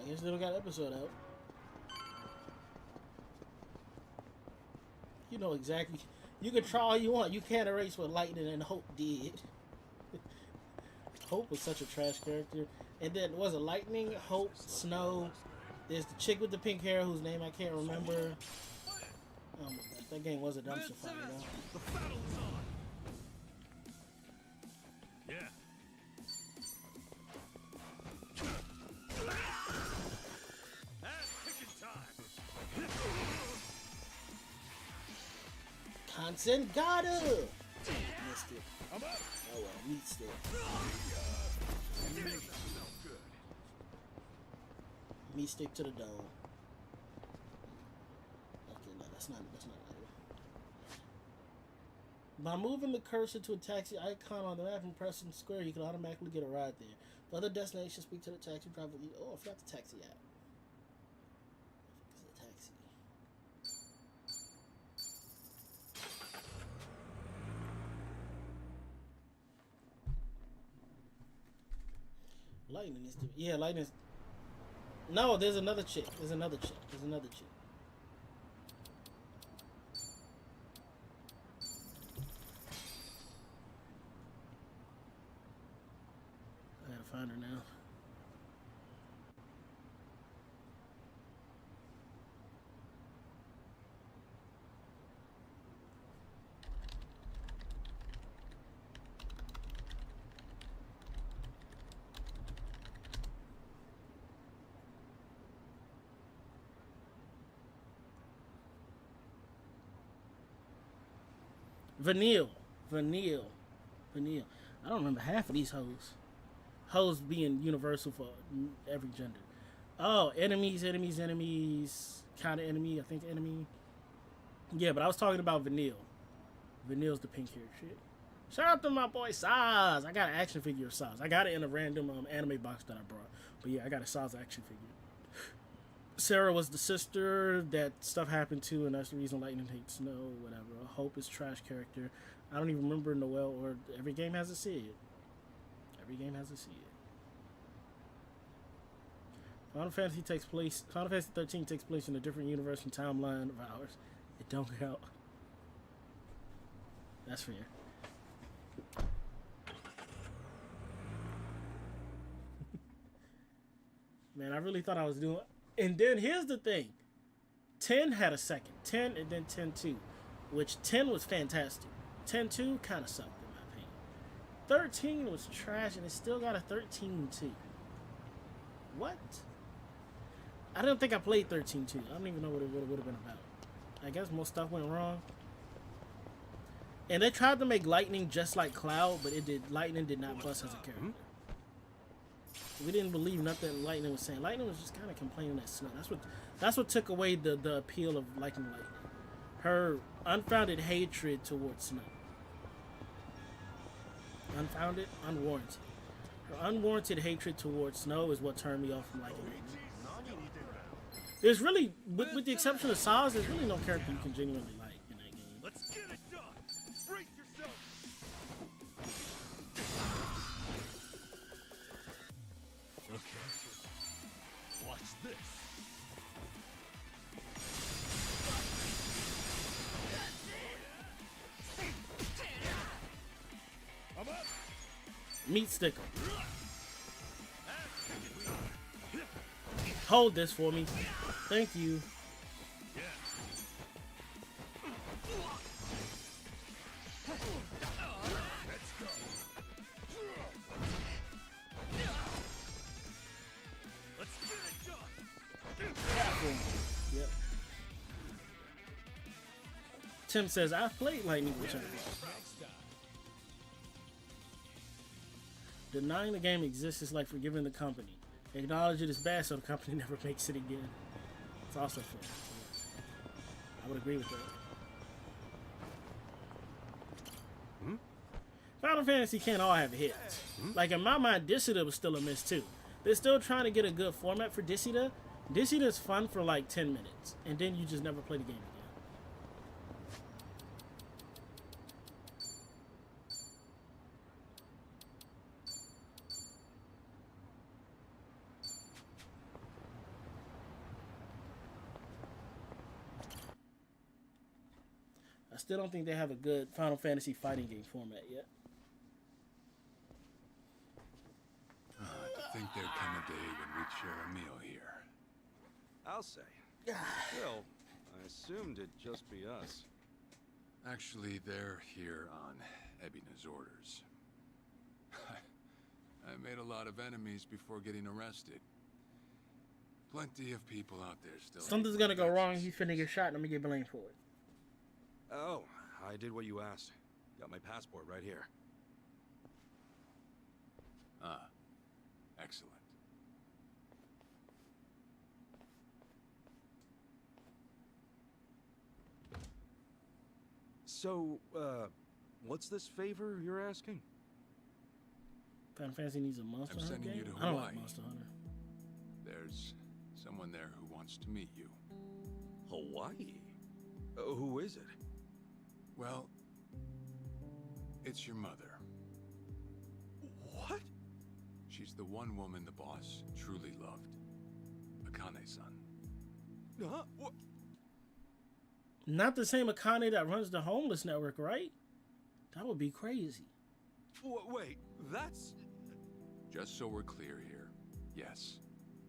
[SPEAKER 1] I guess they don't got an episode out. You know exactly. You can try all you want. You can't erase what Lightning and Hope did. Hope was such a trash character. And then was it Lightning, Hope, Snow? There's the chick with the pink hair whose name I can't remember. Oh my gosh, that game was a dumpster fire, though.
[SPEAKER 3] The battle is on. Yeah. Ass-kicking time.
[SPEAKER 1] Consent got her! Missed it.
[SPEAKER 3] I'm up.
[SPEAKER 1] Oh well, meat stick. Meat stick to the dome. Okay, no, that's not it. By moving the cursor to a taxi icon on the map and pressing square, you can automatically get a ride there. For other destinations, speak to the taxi driver. Oh, I forgot the taxi app. It's a taxi. Lightning is the Lightning. No, there's another chick. There's another chick. I gotta find her now. Vanille. I don't remember half of these hoes. Hoes being universal for every gender. Oh, enemies. Kind of enemy. I think enemy. Yeah, but I was talking about Vanille. Vanille's the pink haired shit. Shout out to my boy Saz. I got an action figure of Saz. I got it in a random anime box that I brought. But yeah, I got a Saz action figure. Sarah was the sister that stuff happened to, and that's the reason Lightning hates Snow, whatever. Hope is trash character. I don't even remember Noelle, or every game has a Sid. Final Fantasy 13 takes place in a different universe and timeline of ours. It don't count. That's fair. Man, I really thought I was doing. And then here's the thing. 10 had a second. 10 and then 10-2. Which 10 was fantastic. 10-2 kind of sucked in my opinion. 13 was trash and it still got a 13-2. What? I don't think I played 13-2. I don't even know what it would have been about. I guess most stuff went wrong. And they tried to make Lightning just like Cloud, but Lightning did not bust as a character. We didn't believe nothing Lightning was saying. Lightning was just kind of complaining at Snow. That's what took away the appeal of liking Lightning. Her unfounded hatred towards Snow. Unfounded, unwarranted. Her unwarranted hatred towards Snow is what turned me off from liking her. There's really, with the exception of Saz, there's really no character you can genuinely like in that game.
[SPEAKER 3] Let's get it done. Brace yourself. Okay. Watch this. I'm up.
[SPEAKER 1] Meat sticker. Hold this for me. Thank you.
[SPEAKER 3] Yeah. Let's go. Let's get it done.
[SPEAKER 1] Yep. Tim says, I've played Lightning Returns. Denying the game exists is like forgiving the company. Acknowledge it is bad so the company never makes it again. It's also fair. I would agree with that. Final Fantasy can't all have hits. Like in my mind, Dissidia was still a miss too. They're still trying to get a good format for Dissidia. Dissidia is fun for like 10 minutes, and then you just never play the game again. I still don't think they have a good Final Fantasy fighting game format yet.
[SPEAKER 4] To think there'd come a day when we'd share a meal here.
[SPEAKER 2] I'll say. Still, I assumed it'd just be us.
[SPEAKER 4] Actually, they're here on Ebina's orders. I made a lot of enemies before getting arrested. Plenty of people out there still.
[SPEAKER 1] Something's gonna go wrong. He's finna get shot and I'm gonna get blamed for it.
[SPEAKER 2] Oh, I did what you asked. Got my passport right here.
[SPEAKER 4] Ah, excellent.
[SPEAKER 2] So, what's this favor you're asking?
[SPEAKER 1] Final Fantasy needs a Monster
[SPEAKER 4] I'm
[SPEAKER 1] Hunter
[SPEAKER 4] sending
[SPEAKER 1] game?
[SPEAKER 4] you to
[SPEAKER 1] I don't like
[SPEAKER 4] Hawaii.
[SPEAKER 1] Monster Hunter.
[SPEAKER 4] There's someone there who wants to meet you.
[SPEAKER 2] Hawaii? Who is it?
[SPEAKER 4] Well, it's your mother.
[SPEAKER 2] What?
[SPEAKER 4] She's the one woman the boss truly loved. Akane-san.
[SPEAKER 2] Huh? What?
[SPEAKER 1] Not the same Akane that runs the homeless network, right? That would be crazy.
[SPEAKER 2] Wait, that's...
[SPEAKER 4] Just so we're clear here, yes,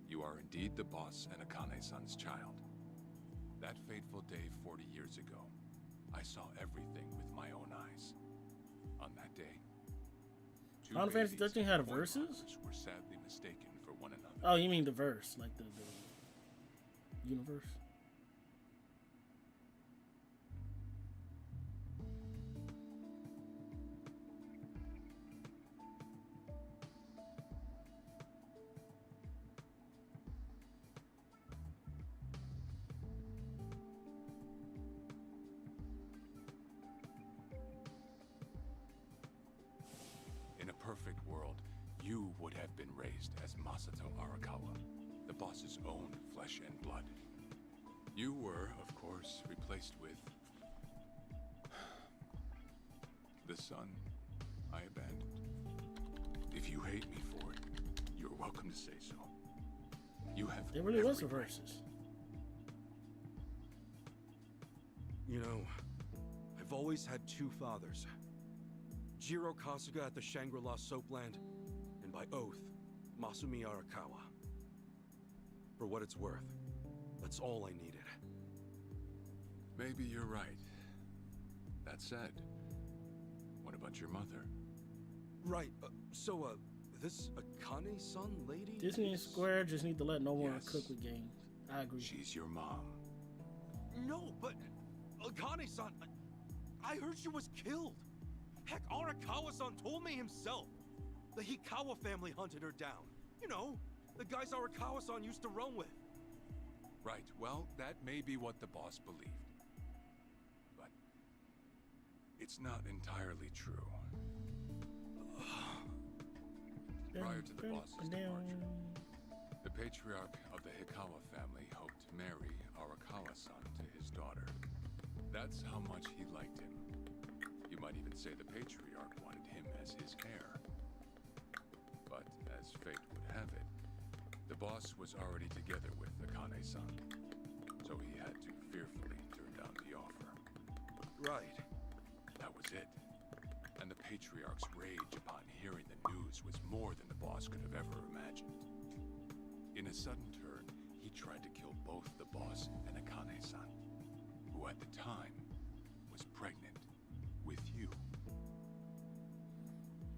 [SPEAKER 4] you are indeed the boss and Akane-san's child. That fateful day 40 years ago, I saw everything with my own eyes. On that day, two
[SPEAKER 1] Final Fantasy
[SPEAKER 4] babies
[SPEAKER 1] 13 had a
[SPEAKER 4] and twin
[SPEAKER 1] versus?
[SPEAKER 4] mothers were sadly mistaken for one another.
[SPEAKER 1] Oh, you mean the verse, like the universe?
[SPEAKER 4] In a perfect world, you would have been raised as Masato Arakawa, the boss's own flesh and blood. You were, of course, replaced with the son I abandoned. If you hate me for it, you're welcome to say so. You have
[SPEAKER 1] There really was a
[SPEAKER 4] every right.
[SPEAKER 1] versus.
[SPEAKER 2] You know, I've always had two fathers. Jiro Kasuga at the Shangri-La Soapland, and by oath, Masumi Arakawa. For what it's worth, that's all I needed.
[SPEAKER 4] Maybe you're right. That said, what about your mother?
[SPEAKER 2] Right, this Akane-san lady?
[SPEAKER 1] Disney and
[SPEAKER 2] is-
[SPEAKER 1] Square just need to let no one
[SPEAKER 4] Yes.
[SPEAKER 1] cook with games. I agree.
[SPEAKER 4] She's your mom.
[SPEAKER 2] No, but Akane-san, I heard she was killed. Heck, Arakawa-san told me himself. The Hikawa family hunted her down. You know, the guys Arakawa-san used to roam with.
[SPEAKER 4] Right, well, that may be what the boss believed. But it's not entirely true. Prior to the boss's departure, the patriarch of the Hikawa family hoped to marry Arakawa-san to his daughter. That's how much he liked him. You might even say the patriarch wanted him as his heir. But as fate would have it, the boss was already together with Akane-san, so he had to fearfully turn down the offer.
[SPEAKER 2] Right.
[SPEAKER 4] That was it. And the patriarch's rage upon hearing the news was more than the boss could have ever imagined. In a sudden turn, he tried to kill both the boss and Akane-san, who at the time was pregnant with you.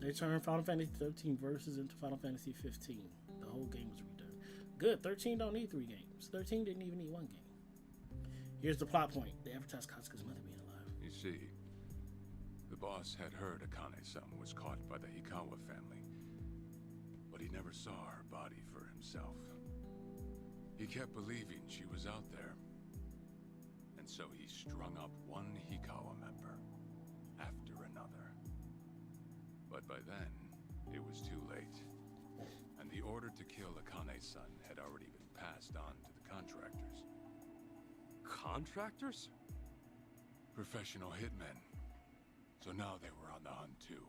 [SPEAKER 1] They turned Final Fantasy 13 verses into Final Fantasy 15. The whole game was redone. Good. 13 don't need 3 games. 13 didn't even need 1 game. Here's the plot point. They advertised Kasuga's mother being alive.
[SPEAKER 4] You see, the boss had heard Akane-san was caught by the Hikawa family, but he never saw her body for himself. He kept believing she was out there, and so he strung up one Hikawa member after another. But by then, it was too late, and the order to kill Akane-san had already been passed on to the contractors.
[SPEAKER 2] Contractors?
[SPEAKER 4] Professional hitmen. So now they were on the hunt too.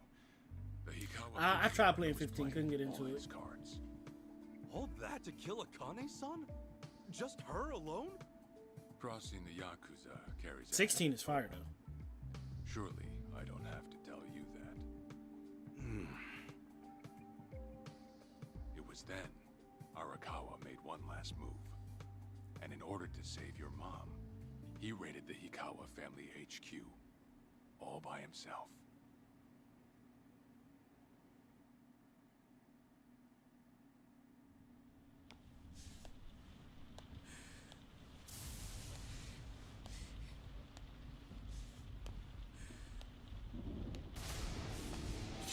[SPEAKER 4] The Hikawa
[SPEAKER 1] I tried playing
[SPEAKER 4] was
[SPEAKER 1] 15, couldn't get into
[SPEAKER 4] all
[SPEAKER 1] it.
[SPEAKER 4] his cards.
[SPEAKER 2] All that to kill Akane-san? Just her alone?
[SPEAKER 4] Crossing the Yakuza carries
[SPEAKER 1] 16 is fire though.
[SPEAKER 4] Surely I don't have to tell you that. It was then Arakawa made one last move. And in order to save your mom, he raided the Hikawa family HQ. All by himself.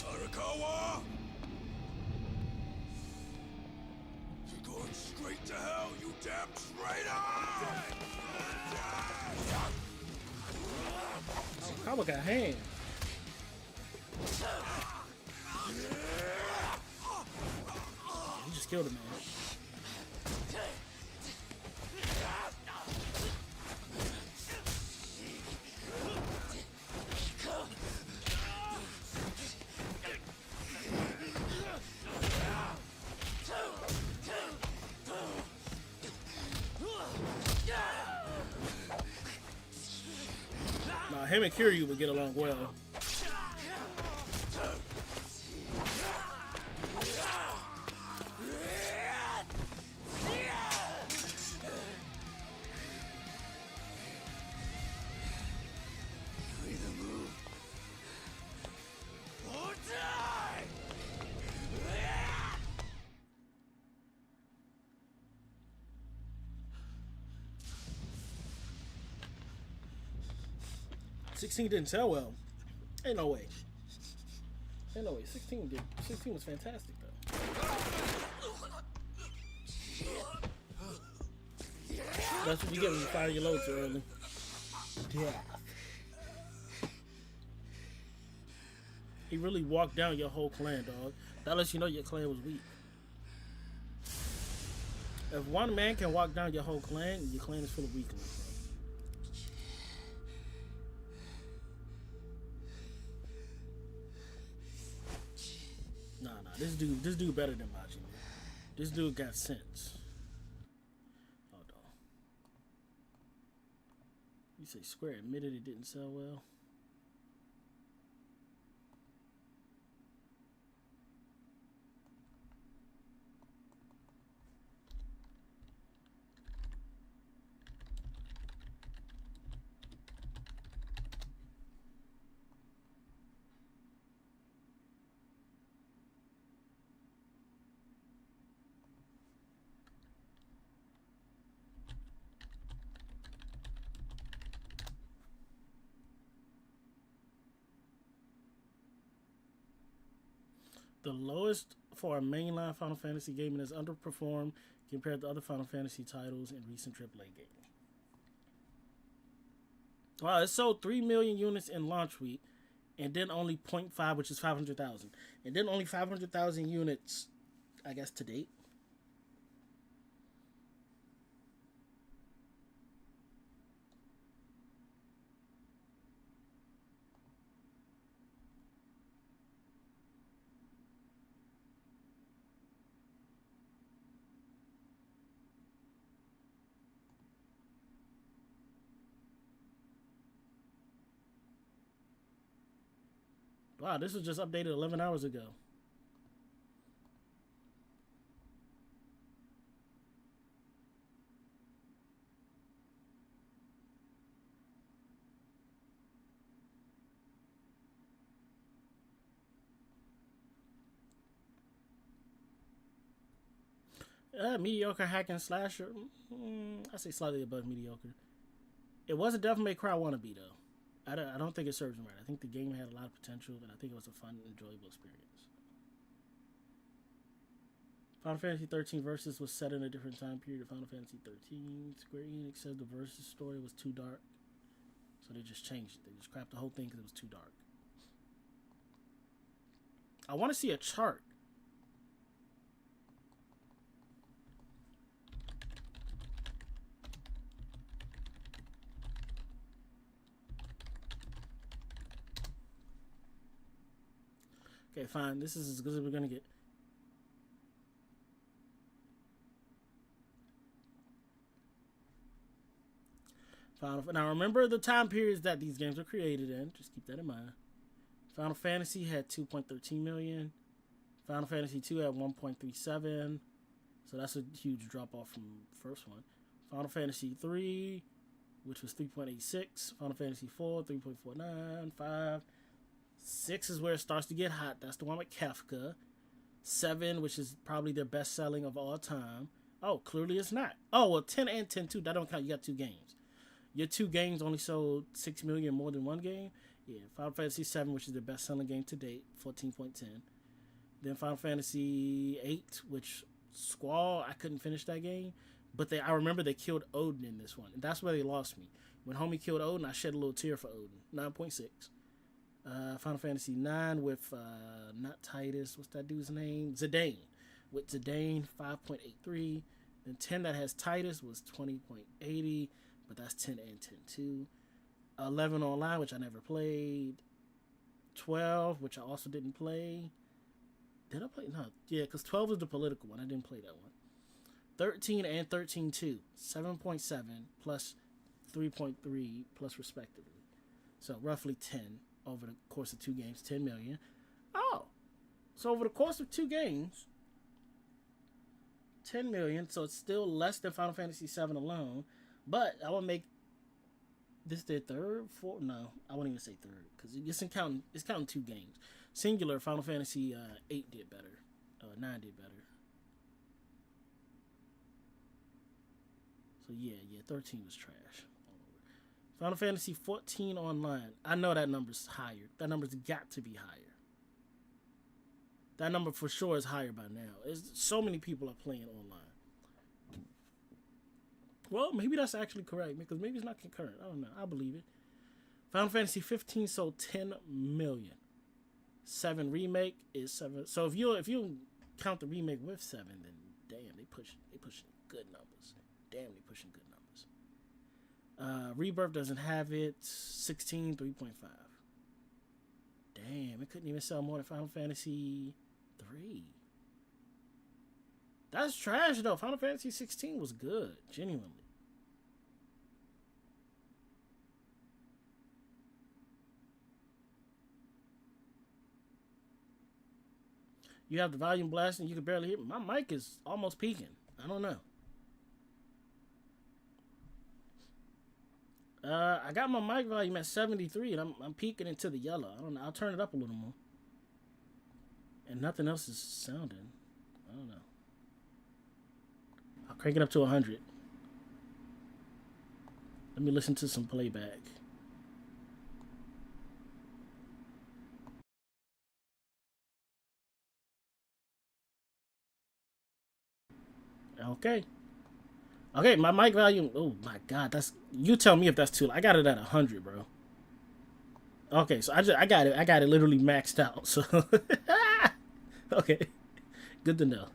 [SPEAKER 2] Arakawa! You're going straight to hell, you damn traitor!
[SPEAKER 1] Kawa got hands. He just killed him, man. Nah, him and Kiryu would get along well. $16 didn't sell well. Ain't no way. Ain't no way. 16 did. 16 was fantastic though. That's what you get when you fire your load too early. Yeah. He really walked down your whole clan, dog. That lets you know your clan was weak. If one man can walk down your whole clan, your clan is full of weaklings. Nah, this dude better than Majin. This dude got sense. Hold on. You say Square admitted it didn't sell well? The lowest for a mainline Final Fantasy game and has underperformed compared to other Final Fantasy titles in recent AAA gaming. Wow, it sold 3 million units in launch week, and then only 0.5, which is 500,000. And then only 500,000 units, I guess, to date. Wow, this was just updated 11 hours ago. Mediocre hack and slasher. I say slightly above mediocre. It was a Devil May Cry wannabe, though. I don't think it serves him right. I think the game had a lot of potential, and I think it was a fun, enjoyable experience. Final Fantasy 13 Versus was set in a different time period of Final Fantasy 13. Square Enix said the Versus story was too dark, so they just changed it. They just scrapped the whole thing because it was too dark. I want to see a chart. Okay, fine. This is as good as we're gonna get. Now remember the time periods that these games were created in. Just keep that in mind. Final Fantasy had 2.13 million. Final Fantasy 2 had 1.37. So that's a huge drop off from the first one. Final Fantasy 3, which was 3.86. Final Fantasy 4, 3.49. 5. 6 is where it starts to get hot. That's the one with Kefka. 7, which is probably their best selling of all time. Oh, clearly it's not. Oh, well, 10 and 10 too. That don't count. You got 2 games. Your 2 games only sold 6 million more than one game. Yeah, Final Fantasy 7, which is their best selling game to date, 14.10. Then Final Fantasy 8, which Squall, I couldn't finish that game. But I remember they killed Odin in this one. And that's where they lost me. When homie killed Odin, I shed a little tear for Odin. 9.6. Final Fantasy 9 with, not Titus, what's that dude's name? Zidane. With Zidane, 5.83. Then 10 that has Titus was 20.80. But that's 10 and 10 too. 11 online, which I never played. 12, which I also didn't play. Did I play? No. Yeah, because 12 is the political one. I didn't play that one. 13 and 13 too. 7.7 plus 3.3 plus respectively. So roughly 10 over the course of 2 games. 10 million. Oh. So over the course of 2 games, 10 million. So it's still less than Final Fantasy 7 alone. But I would make this their third, fourth. No, I wouldn't even say third because it's counting 2 games. Singular, Final Fantasy 8 did better. 9 did better. So yeah, 13 was trash. Final Fantasy 14 online. I know that number's higher. That number's got to be higher. That number for sure is higher by now. So many people are playing online. Well, maybe that's actually correct because maybe it's not concurrent. I don't know. I believe it. Final Fantasy 15 sold 10 million. 7 remake is 7. So if you count the remake with 7, then damn, they pushing good numbers. Damn, they pushing good numbers. Rebirth doesn't have it. 16, 3.5. Damn, it couldn't even sell more than Final Fantasy 3. That's trash though. Final Fantasy 16 was good, genuinely. You have the volume blasting, you can barely hear me. My mic is almost peaking. I don't know. I got my mic volume at 73 and I'm peaking into the yellow. I don't know. I'll turn it up a little more. And nothing else is sounding. I don't know. I'll crank it up to 100. Let me listen to some playback. Okay, my mic volume. Oh my god, you tell me if that's too low. I got it at 100, bro. Okay, so I got it literally maxed out. So okay, good to know.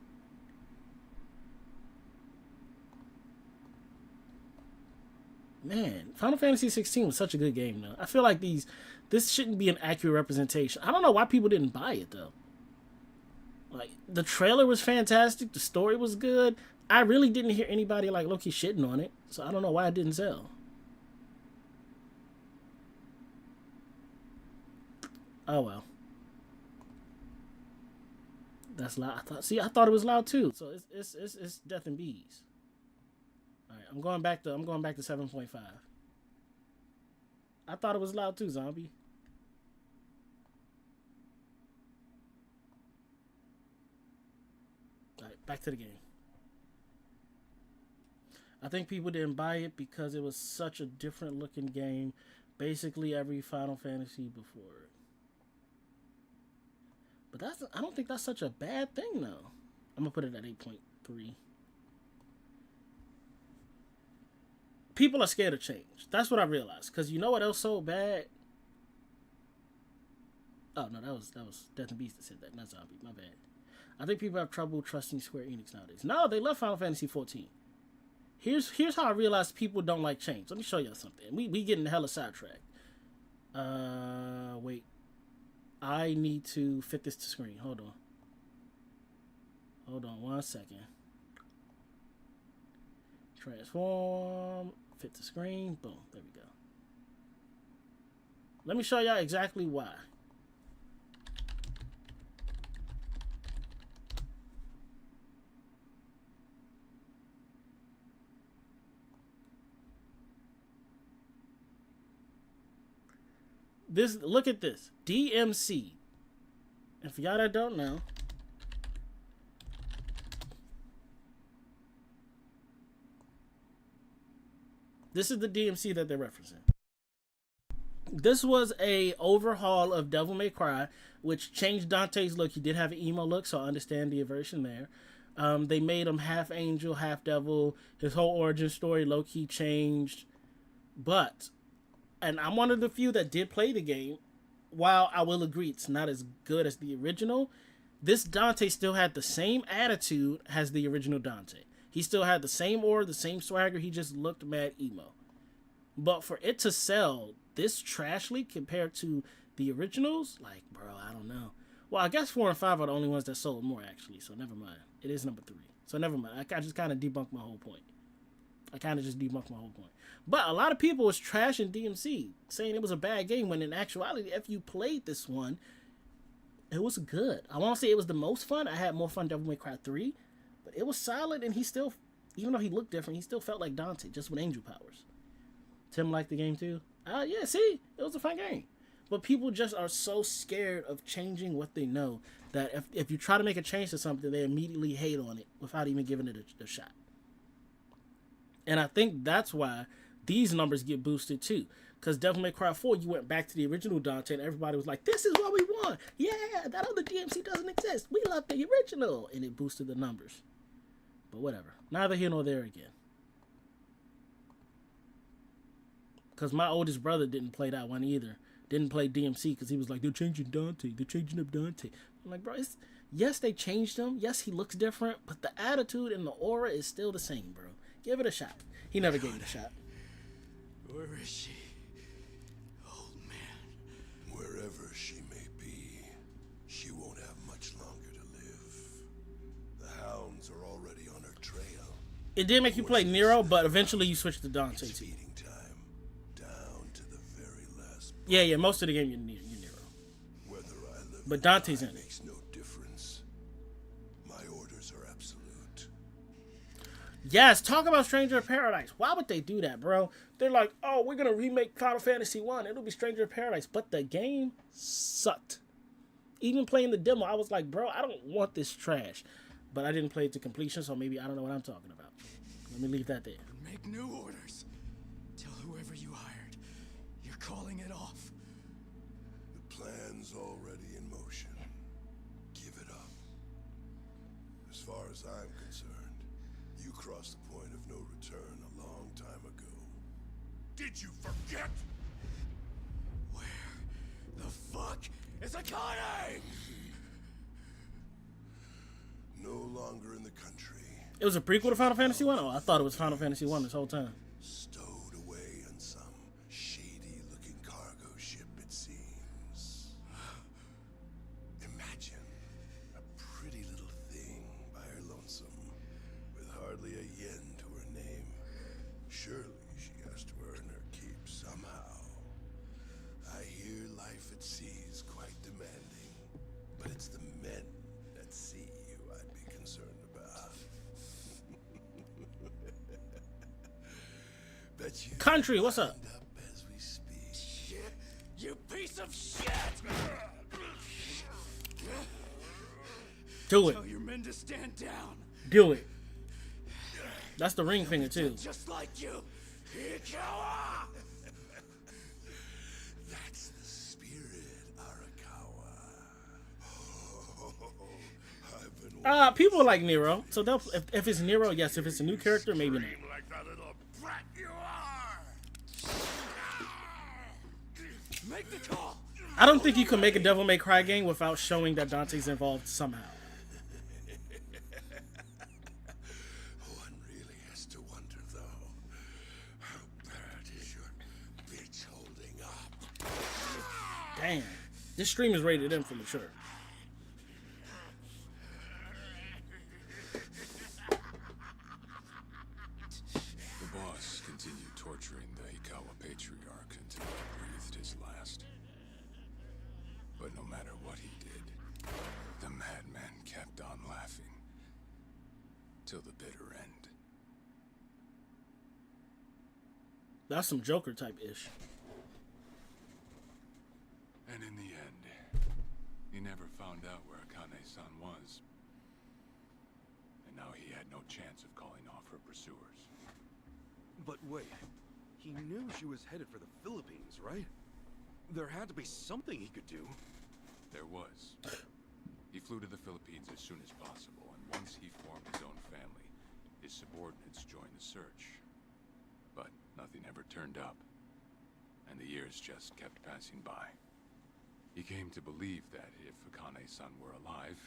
[SPEAKER 1] Man, Final Fantasy 16 was such a good game though. I feel like this shouldn't be an accurate representation. I don't know why people didn't buy it though. Like, the trailer was fantastic, the story was good. I really didn't hear anybody like low-key shitting on it, so I don't know why it didn't sell. Oh well. That's loud. I thought it was loud too. So it's death and bees. Alright, I'm going back to 7.5. I thought it was loud too, zombie. Alright, back to the game. I think people didn't buy it because it was such a different looking game. Basically every Final Fantasy before it. But I don't think that's such a bad thing though. I'm gonna put it at 8.3. People are scared of change. That's what I realized. Cause you know what else so bad? Oh no, that was Death and Beast that said that, not Zombie. My bad. I think people have trouble trusting Square Enix nowadays. No, they love Final Fantasy 14. Here's how I realized people don't like change. Let me show y'all something. We getting hella sidetracked. Wait. I need to fit this to screen. Hold on 1 second. Transform. fit the screen. Boom. There we go. Let me show y'all exactly why. Look at this. DMC. And for y'all that don't know, this is the DMC that they're referencing. This was a overhaul of Devil May Cry, which changed Dante's look. He did have an emo look, so I understand the aversion there. They made him half angel, half devil. His whole origin story low-key changed. But, and I'm one of the few that did play the game, while I will agree it's not as good as the original, this Dante still had the same attitude as the original Dante. He still had the same aura, the same swagger, he just looked mad emo. But for it to sell this trashly compared to the originals, like, bro, I don't know. Well, I guess 4 and 5 are the only ones that sold more, actually, so never mind. It is number 3. So never mind. I just kind of debunked my whole point. But a lot of people was trashing DMC, saying it was a bad game, when in actuality, if you played this one, it was good. I won't say it was the most fun. I had more fun Devil May Cry 3, but it was solid, and he still, even though he looked different, he still felt like Dante, just with angel powers. Tim liked the game too. Yeah, see, it was a fun game. But people just are so scared of changing what they know that if you try to make a change to something, they immediately hate on it without even giving it a shot. And I think that's why these numbers get boosted too. Because Devil May Cry 4, you went back to the original Dante and everybody was like, this is what we want. Yeah, that other DMC doesn't exist. We love the original. And it boosted the numbers. But whatever. Neither here nor there again. Because my oldest brother didn't play that one either. Didn't play DMC because he was like, they're changing Dante. They're changing up Dante. I'm like, bro, yes, they changed him. Yes, he looks different. But the attitude and the aura is still the same, bro. Give it a shot. He never gave it a shot.
[SPEAKER 3] Where is she? Old man.
[SPEAKER 11] Wherever she may be, she won't have much longer to live. The hounds are already on her trail.
[SPEAKER 1] It did make you play Nero, but eventually you switched to Dante too.
[SPEAKER 11] Feeding time, down to the very last.
[SPEAKER 1] Yeah, most of the game you're Nero.
[SPEAKER 11] Whether I live
[SPEAKER 1] but Dante's in it.
[SPEAKER 11] Makes no difference. My orders are absolute.
[SPEAKER 1] Yes, talk about Stranger of Paradise. Why would they do that, bro? They're like, oh, we're gonna remake Final Fantasy 1. It'll be Stranger of Paradise. But the game sucked. Even playing the demo, I was like, bro, I don't want this trash. But I didn't play it to completion, so maybe I don't know what I'm talking about. Let me leave that there.
[SPEAKER 3] Make new orders. Tell whoever you hired, you're calling it off.
[SPEAKER 11] The plan's already in motion. Give it up. As far as I'm concerned, you crossed the point of no return a long time ago. Did you forget?
[SPEAKER 3] Where the fuck is Akane?
[SPEAKER 11] No longer in the country.
[SPEAKER 1] It was a prequel to Final Fantasy 1? Oh, I thought it was Final Fantasy 1 this whole time.
[SPEAKER 11] Stowed away on some shady-looking cargo ship, it seems. Imagine a pretty little thing by her lonesome, with hardly a yen to her name. Surely she has to earn her keep somehow. I hear life at sea is quite demanding, but it's the men at sea who I'd be concerned about. Bet you
[SPEAKER 1] Country, what's up?
[SPEAKER 11] As we speak.
[SPEAKER 3] Shit, you piece of shit!
[SPEAKER 1] Do it.
[SPEAKER 3] Tell your men to stand down.
[SPEAKER 1] Do it. That's the ring finger, too.
[SPEAKER 3] Just like you, Ikawa!
[SPEAKER 11] That's the spirit, Arakawa. I've been
[SPEAKER 1] People like Nero. So if it's Nero, yes. If it's a new character, maybe not.
[SPEAKER 11] like the little brat you are.
[SPEAKER 3] Make the call.
[SPEAKER 1] I don't think you can make a Devil May Cry game without showing that Dante's involved somehow.
[SPEAKER 11] One really has to wonder, though, how bad is your bitch holding up?
[SPEAKER 1] Damn. This stream is rated M for mature.
[SPEAKER 4] The boss continued torturing matriarch until he breathed his last. But no matter what he did, the madman kept on laughing. Till the bitter end.
[SPEAKER 1] That's some Joker type ish.
[SPEAKER 4] And in the end, he never found out where Akane-san was. And now he had no chance of calling off her pursuers.
[SPEAKER 2] But wait, he knew she was headed for the Philippines, right? There had to be something he could do.
[SPEAKER 4] There was. He flew to the Philippines as soon as possible, and once he formed his own family, his subordinates joined the search. But nothing ever turned up, and the years just kept passing by. He came to believe that if Akane-san were alive,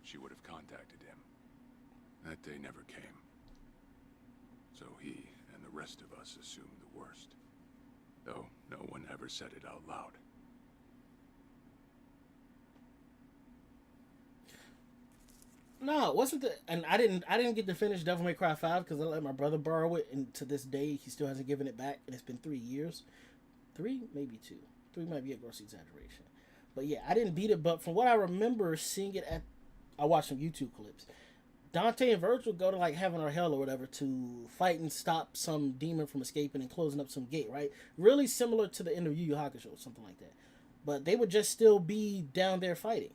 [SPEAKER 4] she would have contacted him. That day never came. So he and the rest of us assumed the worst, though no one ever said it out loud.
[SPEAKER 1] No, it wasn't and I didn't get to finish Devil May Cry 5 because I let my brother borrow it, and to this day he still hasn't given it back, and it's been 3 years. 3, maybe 2. 3 might be a gross exaggeration. But yeah, I didn't beat it, but from what I remember seeing it I watched some YouTube clips. Dante and Virgil go to like heaven or hell or whatever to fight and stop some demon from escaping and closing up some gate, right? Really similar to the end of Yu Yu Hakusho, something like that. But they would just still be down there fighting.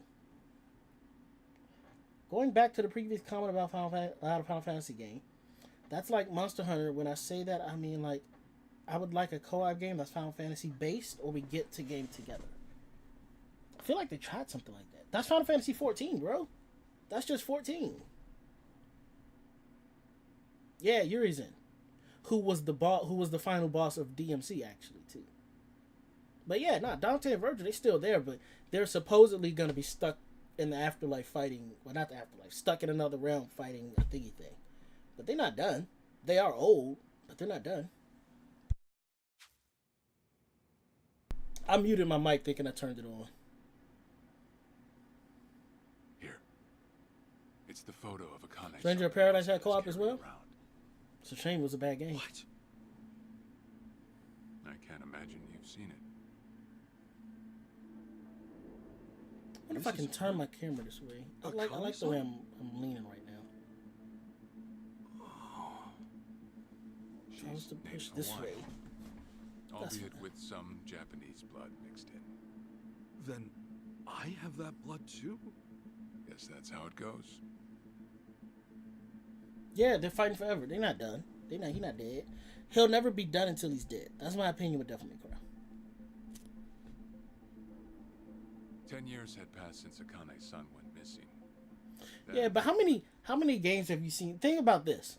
[SPEAKER 1] Going back to the previous comment about Final Fantasy game, that's like Monster Hunter. When I say that, I mean like I would like a co-op game that's Final Fantasy based, or we get to game together. I feel like they tried something like that. That's Final Fantasy 14, bro. That's just 14. Yeah, Urizen, who was the final boss of DMC actually too. But yeah, Dante and Virgil, they still there, but they're supposedly gonna be stuck in the afterlife fighting, well, not the afterlife, stuck in another realm fighting a thingy thing. But they're not done. They are old, but they're not done. I muted my mic thinking I turned it on.
[SPEAKER 4] Here. It's the photo of Akane.
[SPEAKER 1] Stranger of Paradise had co-op as well? It's a shame it was a bad game.
[SPEAKER 2] What?
[SPEAKER 4] I can't imagine you've seen it.
[SPEAKER 1] I wonder if I can turn my camera this way. I like the way I'm leaning right now. I was to push this way.
[SPEAKER 4] Albeit with some Japanese blood mixed in.
[SPEAKER 2] Then I have that blood too?
[SPEAKER 4] Guess that's how it goes.
[SPEAKER 1] Yeah, they're fighting forever. They're not done. He's not dead. He'll never be done until he's dead. That's my opinion with Devil May Cry.
[SPEAKER 4] 10 years had passed since Akane's son went missing.
[SPEAKER 1] Yeah, but how many games have you seen? Think about this,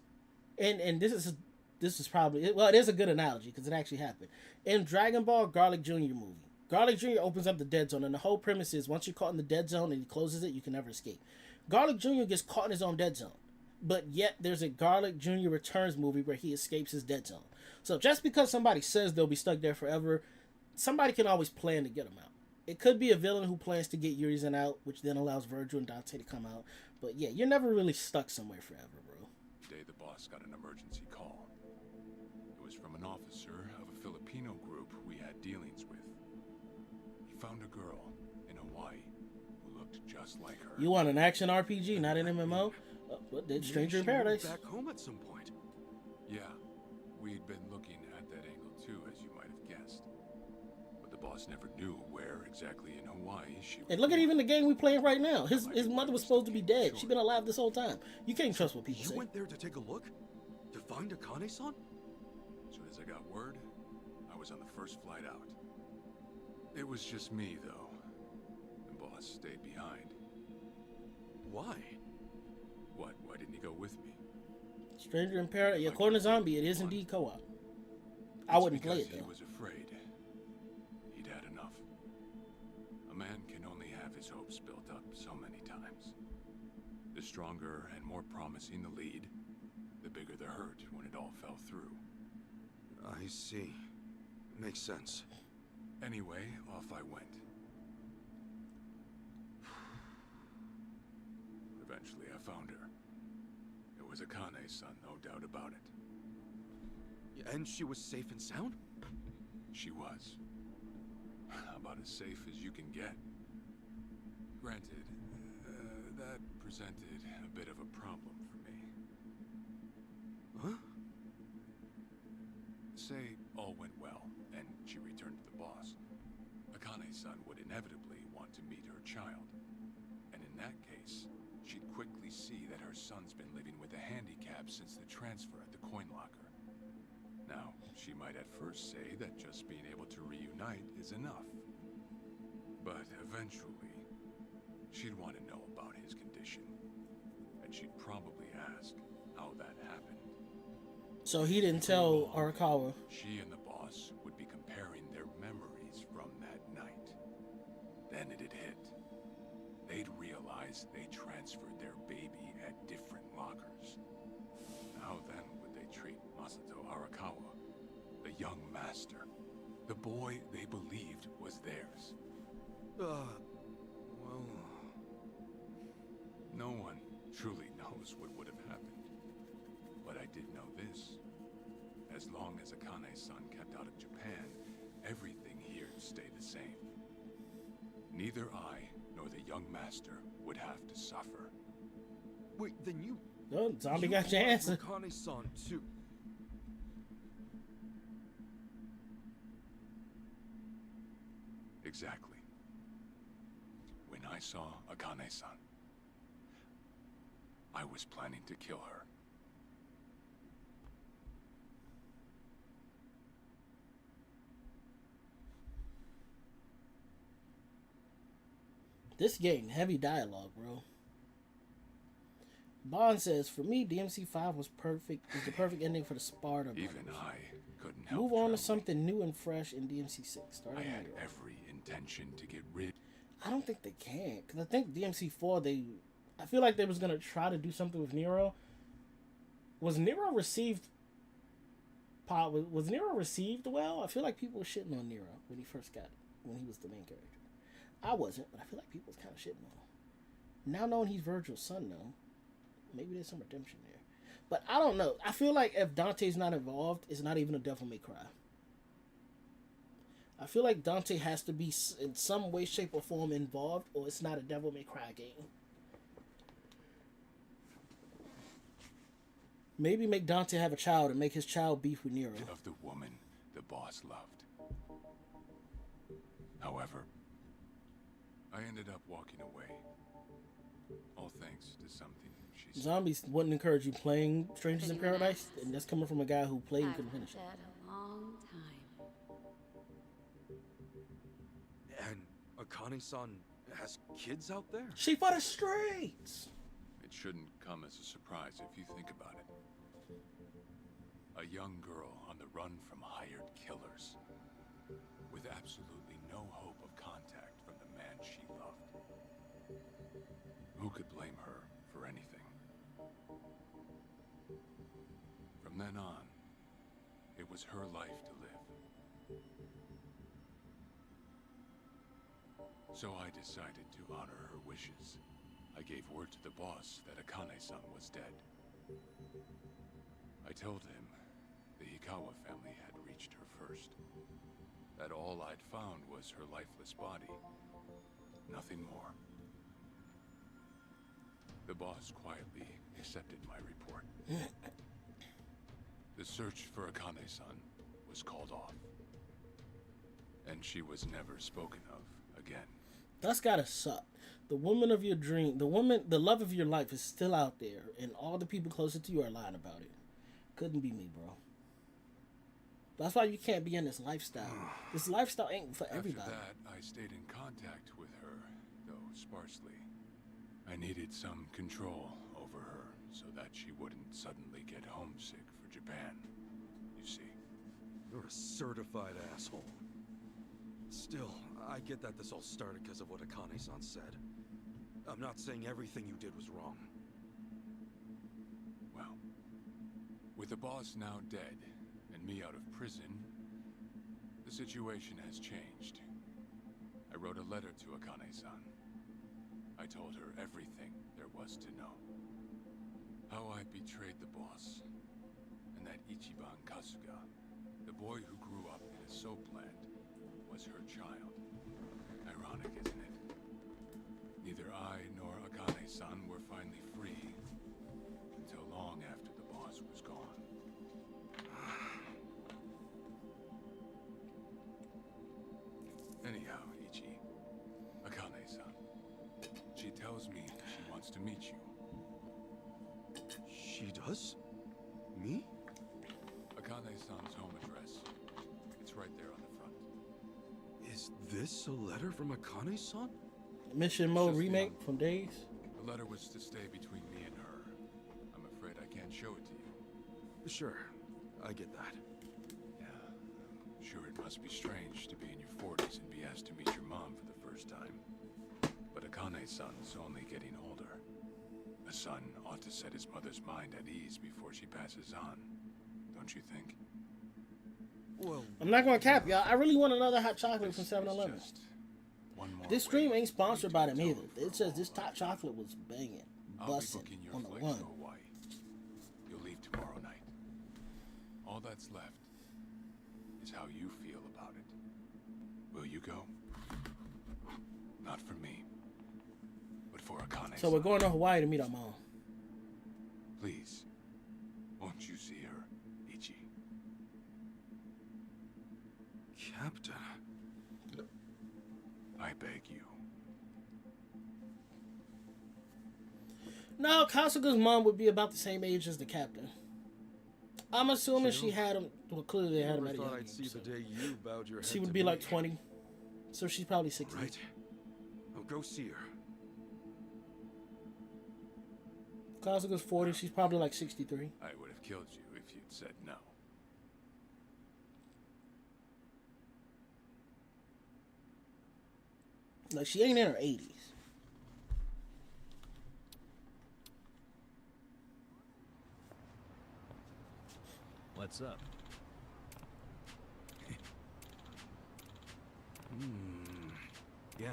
[SPEAKER 1] and this is probably, well, it is a good analogy because it actually happened in Dragon Ball Garlic Jr. movie. Garlic Jr. opens up the dead zone, and the whole premise is once you're caught in the dead zone and he closes it, you can never escape. Garlic Jr. gets caught in his own dead zone, but yet there's a Garlic Jr. Returns movie where he escapes his dead zone. So just because somebody says they'll be stuck there forever, somebody can always plan to get them out. It could be a villain who plans to get Urizen out, which then allows Virgil and Dante to come out. But yeah, you're never really stuck somewhere forever, bro.
[SPEAKER 4] The day the boss got an emergency call. It was from an officer of a Filipino group we had dealings with. He found a girl in Hawaii who looked just like her.
[SPEAKER 1] You want an action RPG, not an MMO? What did Stranger in Paradise?
[SPEAKER 2] Back home at some point.
[SPEAKER 4] Yeah, we'd been looking at that angle too, as you might have guessed. But the boss never knew where exactly in Hawaii she was.
[SPEAKER 1] And look at even the game we playing right now. His mother was supposed to be dead. She's been alive this whole time. You can't trust what people say.
[SPEAKER 2] You went there to take a look? To find Akane-san?
[SPEAKER 4] As soon as I got word, I was on the first flight out. It was just me, though. The boss stayed behind.
[SPEAKER 2] Why?
[SPEAKER 4] What? Why didn't he go with me?
[SPEAKER 1] Stranger in Paradise. Yeah, according to Zombie, it is indeed co-op. I wouldn't play it though.
[SPEAKER 4] He was afraid. He'd had enough. A man can only have his hopes built up so many times. The stronger and more promising the lead, the bigger the hurt when it all fell through.
[SPEAKER 2] I see. Makes sense.
[SPEAKER 4] Anyway, off I went. Eventually I found her. It was Akane's son, no doubt about it.
[SPEAKER 2] And she was safe and sound?
[SPEAKER 4] she was. About as safe as you can get. Granted, that presented a bit of a problem for me.
[SPEAKER 2] Huh?
[SPEAKER 4] Say all went well, and she returned to the boss. Akane-san would inevitably want to meet her child. And in that case, she'd quickly see that her son's been living with a handicap since the transfer at the coin locker. Now, she might at first say that just being able to reunite is enough. But eventually, she'd want to know about his condition. And she'd probably ask how that happened.
[SPEAKER 1] So he didn't tell Arakawa.
[SPEAKER 4] She and the boss would be comparing their memories from that night. Then it'd hit. They'd realize they transferred their baby at different lockers. How then would they treat Masato Arakawa, the young master, the boy they believed was theirs?
[SPEAKER 2] Well...
[SPEAKER 4] No one truly knows what would have happened. But I did know this. As long as Akane-san kept out of Japan, everything here stayed the same. Neither I nor the young master would have to suffer.
[SPEAKER 2] Wait, then you...
[SPEAKER 1] Oh, zombie got your answer.
[SPEAKER 2] Akane-san too.
[SPEAKER 4] Exactly. When I saw Akane-san, I was planning to kill her.
[SPEAKER 1] This game, heavy dialogue, bro. Bond says, for me, DMC5 was perfect. Was the perfect ending for the Sparta brothers.
[SPEAKER 4] Even I couldn't help
[SPEAKER 1] Move on to something new and fresh in DMC6.
[SPEAKER 4] I had every intention to get rid.
[SPEAKER 1] I don't think they can, because I think DMC4, I feel like they was gonna try to do something with Nero. Was Nero received? Was Nero received well? I feel like people were shitting on Nero when he first got it, when he was the main character. I wasn't, but I feel like people was kind of shitting on him. Now knowing he's Virgil's son, though, maybe there's some redemption there. But I don't know. I feel like if Dante's not involved, it's not even a Devil May Cry. I feel like Dante has to be in some way, shape, or form involved, or it's not a Devil May Cry game. Maybe make Dante have a child and make his child beef with Nero.
[SPEAKER 4] Of the woman the boss loved. However, I ended up walking away. All thanks to something she said.
[SPEAKER 1] Zombies wouldn't encourage you playing Strangers in Paradise, and that's coming from a guy who played and couldn't finish it.
[SPEAKER 12] A long time.
[SPEAKER 2] And Akane-san has kids out there?
[SPEAKER 1] She for the streets!
[SPEAKER 4] It shouldn't come as a surprise if you think about it. A young girl on the run from hired killers, with absolutely no hope of contact from the man she loved. Who could blame her for anything? From then on, it was her life to live. So I decided to honor her wishes. I gave word to the boss that Akane-san was dead. I told him the Hikawa family had reached her first. That all I'd found was her lifeless body. Nothing more. The boss quietly accepted my report. The search for Akane-san was called off. And she was never spoken of again.
[SPEAKER 1] That's gotta suck. The woman of your dream, the love of your life is still out there, and all the people closer to you are lying about it. Couldn't be me, bro. That's why you can't be in this lifestyle. This lifestyle ain't for everybody.
[SPEAKER 4] After that, I stayed in contact with her, though sparsely. I needed some control over her so that she wouldn't suddenly get homesick for Japan. You see.
[SPEAKER 2] You're a certified asshole. Still, I get that this all started because of what Akane-san said. I'm not saying everything you did was wrong.
[SPEAKER 4] Well, with the boss now dead and me out of prison, the situation has changed. I wrote a letter to Akane-san. I told her everything there was to know. How I betrayed the boss, and that Ichiban Kasuga, the the boy who grew up in a soap plant was her child. Ironic, isn't it? Neither I nor Akane-san were finally free until long after the boss was gone. Anyhow, Ichi, Akane-san, she tells me she wants to meet you.
[SPEAKER 2] She does? Me?
[SPEAKER 4] Akane-san's home address. It's right there on the front.
[SPEAKER 2] Is this a letter from Akane-san?
[SPEAKER 1] Mission Mode remake from Days.
[SPEAKER 4] The letter was to stay between me and her. I'm afraid I can't show it to you.
[SPEAKER 2] Sure, I get that.
[SPEAKER 4] Yeah, I'm sure it must be strange to be in your 40s and be asked to meet your mom for the first time. But Akane-san's only getting older. A son ought to set his mother's mind at ease before she passes on, don't you think?
[SPEAKER 2] Well,
[SPEAKER 1] I'm not gonna cap y'all. I really want another hot chocolate from 7-Eleven. This stream ain't sponsored by them either. It says this hot chocolate was banging, busting on the one.
[SPEAKER 4] You'll leave tomorrow night. All that's left is how you feel about it. Will you go? Not for me, but for Akane.
[SPEAKER 1] So we're going to Hawaii to meet our mom.
[SPEAKER 4] Please, won't you see her, Ichi?
[SPEAKER 2] Captain.
[SPEAKER 4] I beg you.
[SPEAKER 1] No, Kasuga's mom would be about the same age as the captain. I'm assuming she had him. Well, clearly they had him at a young age.
[SPEAKER 2] See the day you bowed your head
[SPEAKER 1] She would
[SPEAKER 2] to
[SPEAKER 1] be
[SPEAKER 2] me.
[SPEAKER 1] like 20, so she's probably 60.
[SPEAKER 2] Right. I'll go see her.
[SPEAKER 1] Kasuga's 40. She's probably like 63.
[SPEAKER 4] I would have killed you if you'd said no.
[SPEAKER 1] Like she ain't in her 80s.
[SPEAKER 3] What's up?
[SPEAKER 2] Yeah.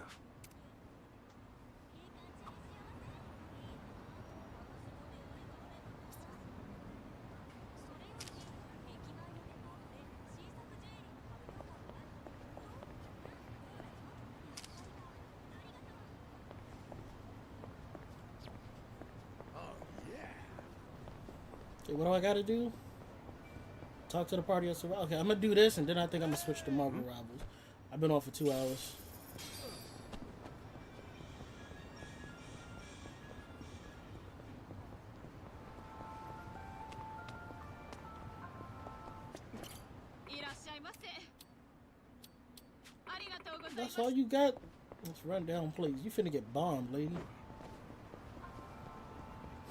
[SPEAKER 1] Okay, what do I gotta do? Talk to the party of survival. Okay, I'm gonna do this, and then I think I'm gonna switch to Marvel Rivals. I've been on for 2 hours. That's all you got? Let's run down, please. You finna get bombed, lady.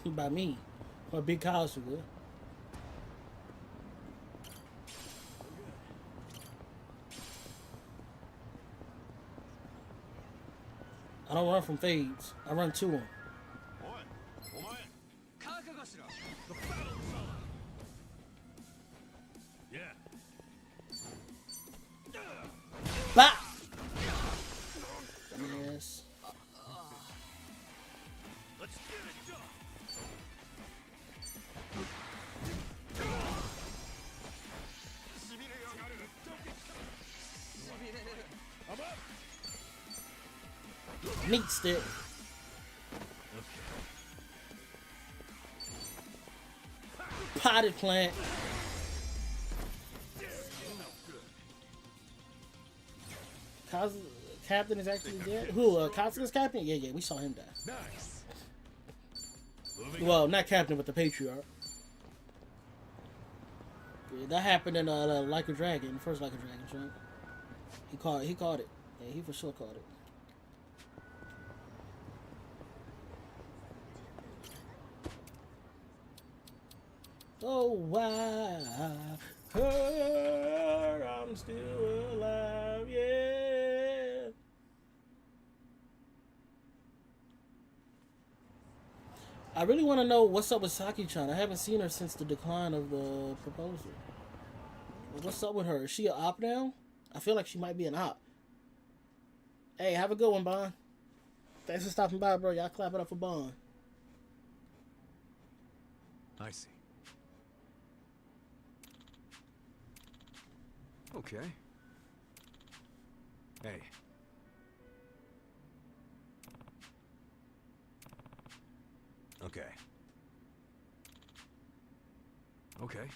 [SPEAKER 1] By me. Or Big Kasuga. I don't run from fades. I run to them.
[SPEAKER 3] Yeah.
[SPEAKER 1] Bah! Yes.
[SPEAKER 3] Let's get it done. I'm up.
[SPEAKER 1] Meat stick. Potted plant. Captain is actually dead. Who? Kasuga's captain? Yeah, we saw him die.
[SPEAKER 3] Nice.
[SPEAKER 1] Well, not captain, but the patriarch. Yeah, that happened in Like a Dragon, the first Like a Dragon joint. He caught it. Yeah, he for sure caught it. Oh, why her, I'm still alive, yeah. I really want to know what's up with Saki-chan. I haven't seen her since the decline of the proposal. What's up with her? Is she an op now? I feel like she might be an op. Hey, have a good one, Bond. Thanks for stopping by, bro. Y'all clap it up for Bond.
[SPEAKER 3] I see.
[SPEAKER 2] Okay. Hey. Okay. Okay.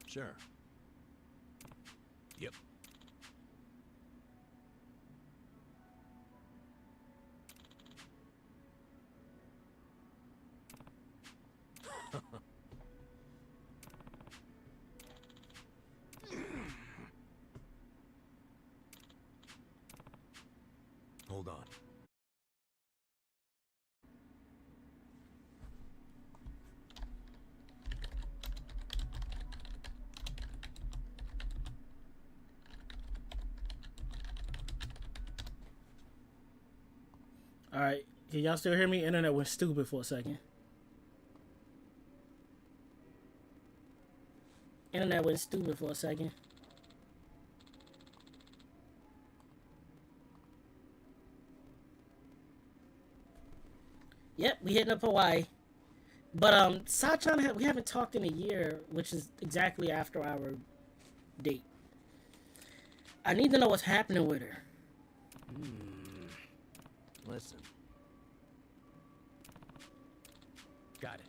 [SPEAKER 2] Sure. Yep. Hold on.
[SPEAKER 1] All right, can y'all still hear me? Internet went stupid for a second. Internet went stupid for a second. Yep, we hitting up Hawaii. But Sachan, we haven't talked in a year, which is exactly after our date. I need to know what's happening with her.
[SPEAKER 2] Listen. Got it.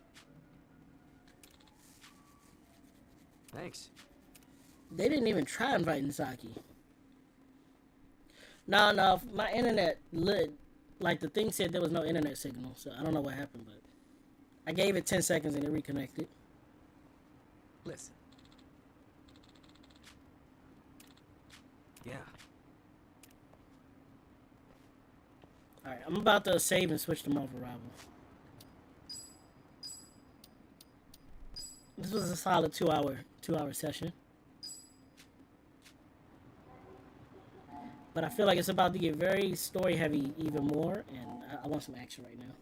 [SPEAKER 2] Thanks.
[SPEAKER 1] They didn't even try inviting Saki. No, my internet lit. Like, the thing said there was no internet signal, so I don't know what happened, but I gave it 10 seconds and it reconnected.
[SPEAKER 2] Listen. Yeah.
[SPEAKER 1] Alright, I'm about to save and switch them off arrival. This was a solid two-hour session. But I feel like it's about to get very story heavy even more, and I want some action right now.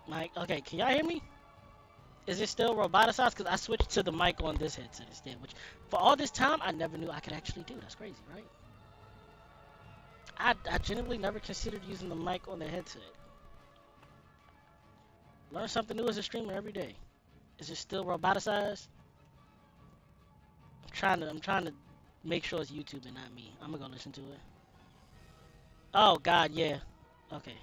[SPEAKER 1] Mike, okay, can y'all hear me? Is it still roboticized? Because I switched to the mic on this headset instead, which for all this time I never knew I could actually do. That's crazy, right? I genuinely never considered using the mic on the headset. Learn something new as a streamer every day. Is it still roboticized? I'm trying to make sure it's YouTube and not me. I'm gonna go listen to it. Oh God, yeah. Okay.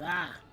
[SPEAKER 1] Ah.